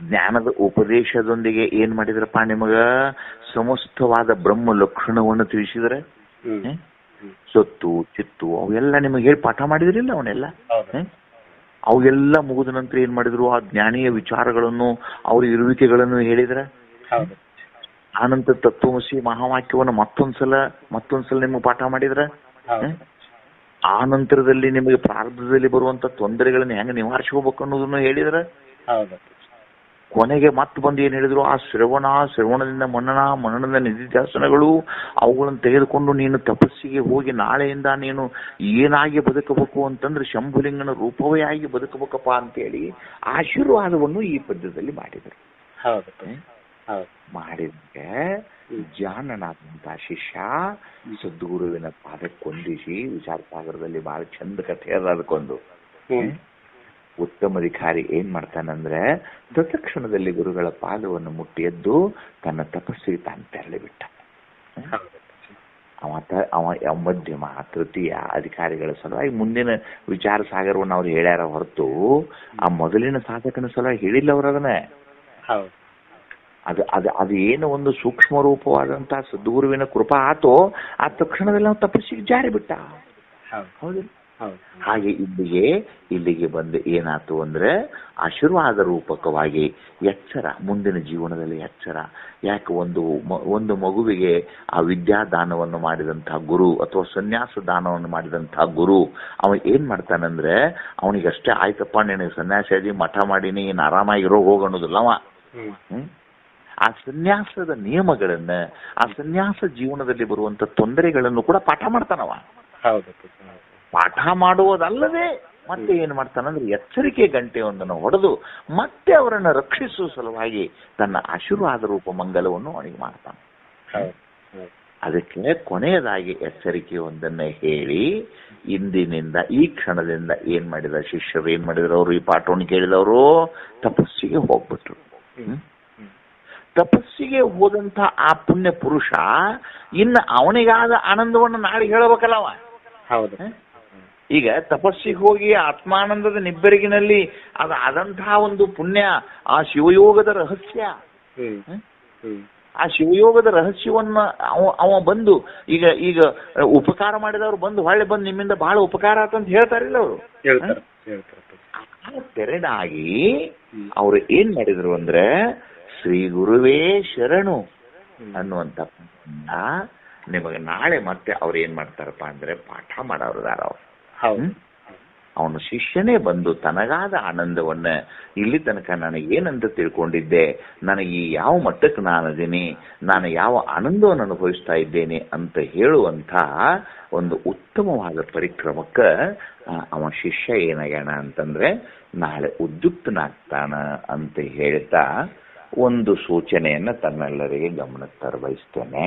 ಜ್ಞಾನದ ಉಪದೇಶದೊಂದಿಗೆ ಏನ್ ಮಾಡಿದ್ರಪ್ಪ? ನಿಮಗ ಸಮಸ್ತವಾದ ಬ್ರಹ್ಮ ಲಕ್ಷಣವನ್ನು ತಿಳಿಸಿದ್ರ. ಸತ್ತು ಚಿತ್ತು ಅವೆಲ್ಲ ನಿಮಗೆ ಹೇಳಿ ಪಾಠ ಮಾಡಿದ್ರಿಲ್ಲ ಅವನ್ನೆಲ್ಲ. ಅವೆಲ್ಲ ಮುಗಿದ ನಂತರ ಏನ್ ಮಾಡಿದ್ರು? ಆ ಜ್ಞಾನೀಯ ವಿಚಾರಗಳನ್ನು, ಅವ್ರ ಇರುವಿಕೆಗಳನ್ನು ಹೇಳಿದ್ರ. ಆನಂತರ ತತ್ವಮಸಿ ಮಹಾವಾಕ್ಯವನ್ನು ಮತ್ತೊಂದ್ಸಲ ನಿಮಗೆ ಪಾಠ ಮಾಡಿದ್ರ. ಆ ನಂತರದಲ್ಲಿ ನಿಮಗೆ ಪ್ರಾರಬ್ಧದಲ್ಲಿ ಬರುವಂತ ತೊಂದರೆಗಳನ್ನು ಹೆಂಗ ನಿವಾರಿಸ್ಕೋಬೇಕು ಅನ್ನೋದನ್ನು ಹೇಳಿದ್ರ. ಕೊನೆಗೆ ಮತ್ತೆ ಬಂದು ಏನ್ ಹೇಳಿದ್ರು? ಆ ಶ್ರವಣದಿಂದ ಮನನದ ನಿಧಿಧ್ಯಾಸನಗಳು ಅವುಗಳನ್ನು ತೆಗೆದುಕೊಂಡು ನೀನು ತಪಸ್ಸಿಗೆ ಹೋಗಿ ನಾಳೆಯಿಂದ ನೀನು ಏನಾಗಿ ಬದುಕಬೇಕು ಅಂತಂದ್ರೆ ಶಂಭುಲಿಂಗನ ರೂಪವೇ ಆಗಿ ಬದುಕಬೇಕಪ್ಪ ಅಂತೇಳಿ ಆಶೀರ್ವಾದವನ್ನು ಈ ಪದ್ಯದಲ್ಲಿ ಮಾಡಿದರು. ಮಾಡಿದ್ರೆ ಜಾಣನಾದಂತ ಶಿಷ್ಯ ಸದ್ಗುರುವಿನ ಪಾದಕ್ಕೆ ಕೊಂದಿಸಿ ವಿಚಾರ ಸಾಗರದಲ್ಲಿ ಬಹಳ ಚಂದ ಕಥೆ ಅದ. ಅದಕ್ಕೊಂದು ಉತ್ತಮಾಧಿಕಾರಿ ಏನ್ ಮಾಡ್ತಾನಂದ್ರೆ ತತ್ಕ್ಷಣದಲ್ಲಿ ಗುರುಗಳ ಪಾದವನ್ನು ಮುಟ್ಟಿ ಎದ್ದು ತನ್ನ ತಪಸ್ಸಿಗೆ ತಾನು ತೆರಳಿ ಬಿಟ್ಟ. ಅವ ಮಧ್ಯಮ ತೃತೀಯ ಅಧಿಕಾರಿಗಳ ಸಲುವಾಗಿ ಮುಂದಿನ ವಿಚಾರ ಸಾಗರವನ್ನು ಅವ್ರು ಹೇಳ್ಯಾರ ಹೊರತು ಆ ಮೊದಲಿನ ಸಾಧಕನ ಸಲುವಾಗಿ ಹೇಳಿಲ್ಲ ಅವ್ರ ಅದನ್ನ. ಅದು ಏನು ಒಂದು ಸೂಕ್ಷ್ಮ ರೂಪವಾದಂತಹ ಸದ್ಗುರುವಿನ ಕೃಪಾ ಆತೋ ಆ ತಕ್ಷಣದಲ್ಲಿ ನಾವು ತಪಸ್ಸಿಗೆ ಜಾರಿ ಬಿಟ್ಟ. ಹೌದಿಲ್ಲ? ಹಾಗೆ ಇಲ್ಲಿಗೆ ಬಂದು ಏನಾಯ್ತು ಅಂದ್ರೆ ಆಶೀರ್ವಾದ ರೂಪಕವಾಗಿ ಎಚ್ಚರ, ಮುಂದಿನ ಜೀವನದಲ್ಲಿ ಎಚ್ಚರ. ಯಾಕೆ ಒಂದು ಮಗುವಿಗೆ ಆ ವಿದ್ಯಾದಾನವನ್ನು ಮಾಡಿದಂತಹ ಗುರು ಅಥವಾ ಸನ್ಯಾಸ ದಾನವನ್ನು ಮಾಡಿದಂತಹ ಗುರು ಅವ ಏನ್ ಮಾಡ್ತಾನಂದ್ರೆ ಅವನಿಗಷ್ಟೇ ಆಯ್ತಪ್ಪ ನೀನು ಸನ್ಯಾಸಿ ಮಠ ಮಾಡೀನಿ ಇನ್ನು ಆರಾಮಾಗಿರೋ ಹೋಗೋಣೋದಿಲ್ಲ ಅವ. ಆ ಸನ್ಯಾಸದ ನಿಯಮಗಳನ್ನ, ಆ ಸನ್ಯಾಸ ಜೀವನದಲ್ಲಿ ಬರುವಂತ ತೊಂದರೆಗಳನ್ನು ಕೂಡ ಪಾಠ ಮಾಡ್ತಾನವ. ಪಾಠ ಮಾಡುವುದಲ್ಲದೆ ಮತ್ತೆ ಏನ್ ಮಾಡ್ತಾನಂದ್ರೆ ಎಚ್ಚರಿಕೆ ಗಂಟೆಯೊಂದನ್ನು ಹೊಡೆದು ಮತ್ತೆ ಅವರನ್ನು ರಕ್ಷಿಸುವ ಸಲುವಾಗಿ ತನ್ನ ಆಶೀರ್ವಾದ ರೂಪ ಮಂಗಲವನ್ನು ಅವನಿಗೆ ಮಾಡ್ತಾನೆ. ಅದಕ್ಕೆ ಕೊನೆಯದಾಗಿ ಎಚ್ಚರಿಕೆಯೊಂದನ್ನ ಹೇಳಿ ಇಂದಿನಿಂದ ಈ ಕ್ಷಣದಿಂದ ಏನ್ ಮಾಡಿದ ಶಿಷ್ಯರು ಏನ್ ಮಾಡಿದ್ರು? ಅವರು ಈ ಪಾಠವನ್ನು ಕೇಳಿದವರು ತಪಸ್ಸಿಗೆ ಹೋಗ್ಬಿಟ್ರು. ತಪಸ್ಸಿಗೆ ಹೋದಂತ ಆ ಪುಣ್ಯ ಪುರುಷ ಇನ್ನು ಅವನಿಗಾದ ಆನಂದವನ್ನು ನಾಳೆ ಹೇಳಬೇಕಲ್ಲವ. ಈಗ ತಪಸ್ಸಿಗೆ ಹೋಗಿ ಆತ್ಮಾನಂದದ ನಿಬ್ಬೆರಗಿನಲ್ಲಿ ಆದಂತಹ ಒಂದು ಪುಣ್ಯ, ಆ ಶಿವಯೋಗದ ರಹಸ್ಯ, ಆ ಶಿವಯೋಗದ ರಹಸ್ಯವನ್ನ ಅವ ಬಂದು ಈಗ ಉಪಕಾರ ಮಾಡಿದವರು ಬಂದು ಹೊಳ್ಳೆ ಬಂದು ನಿಮ್ಮಿಂದ ಬಹಳ ಉಪಕಾರ ಆತಂತ ಹೇಳ್ತಾರಿಲ್ಲ ಅವರು. ತೆರೆದಾಗಿ ಅವ್ರು ಏನ್ ಮಾಡಿದ್ರು ಅಂದ್ರೆ ಶ್ರೀ ಗುರುವೇ ಶರಣು ಅನ್ನುವಂತ ನಿಮಗೆ ನಾಳೆ ಮತ್ತೆ ಅವ್ರು ಏನ್ ಮಾಡ್ತಾರಪ್ಪ ಅಂದ್ರೆ ಪಾಠ ಮಾಡೋದಾರ. ಅವನು ಶಿಷ್ಯನೇ ಬಂದು ತನಗಾದ ಆನಂದವನ್ನ ಇಲ್ಲಿ ತನಕ ನನಗೇನಂತ ತಿಳ್ಕೊಂಡಿದ್ದೆ, ನನಗೆ ಯಾವ ಮಟ್ಟಕ್ಕೆ ನಾನದೀನಿ, ನಾನು ಯಾವ ಆನಂದವನ್ನು ಅನುಭವಿಸ್ತಾ ಇದ್ದೇನೆ ಅಂತ ಹೇಳುವಂತ ಒಂದು ಉತ್ತಮವಾದ ಪರಿಕ್ರಮಕ್ಕೆ ಅವ ಶಿಷ್ಯ ಏನಾಗ್ಯಾನ ಅಂತಂದ್ರೆ ನಾಳೆ ಉದ್ಯುಕ್ತನಾಗ್ತಾನ ಅಂತ ಹೇಳ್ತಾ ಒಂದು ಸೂಚನೆಯನ್ನ ತನ್ನೆಲ್ಲರಿಗೆ ಗಮನಕ್ಕೆ ತರಬಯಸ್ತೇನೆ.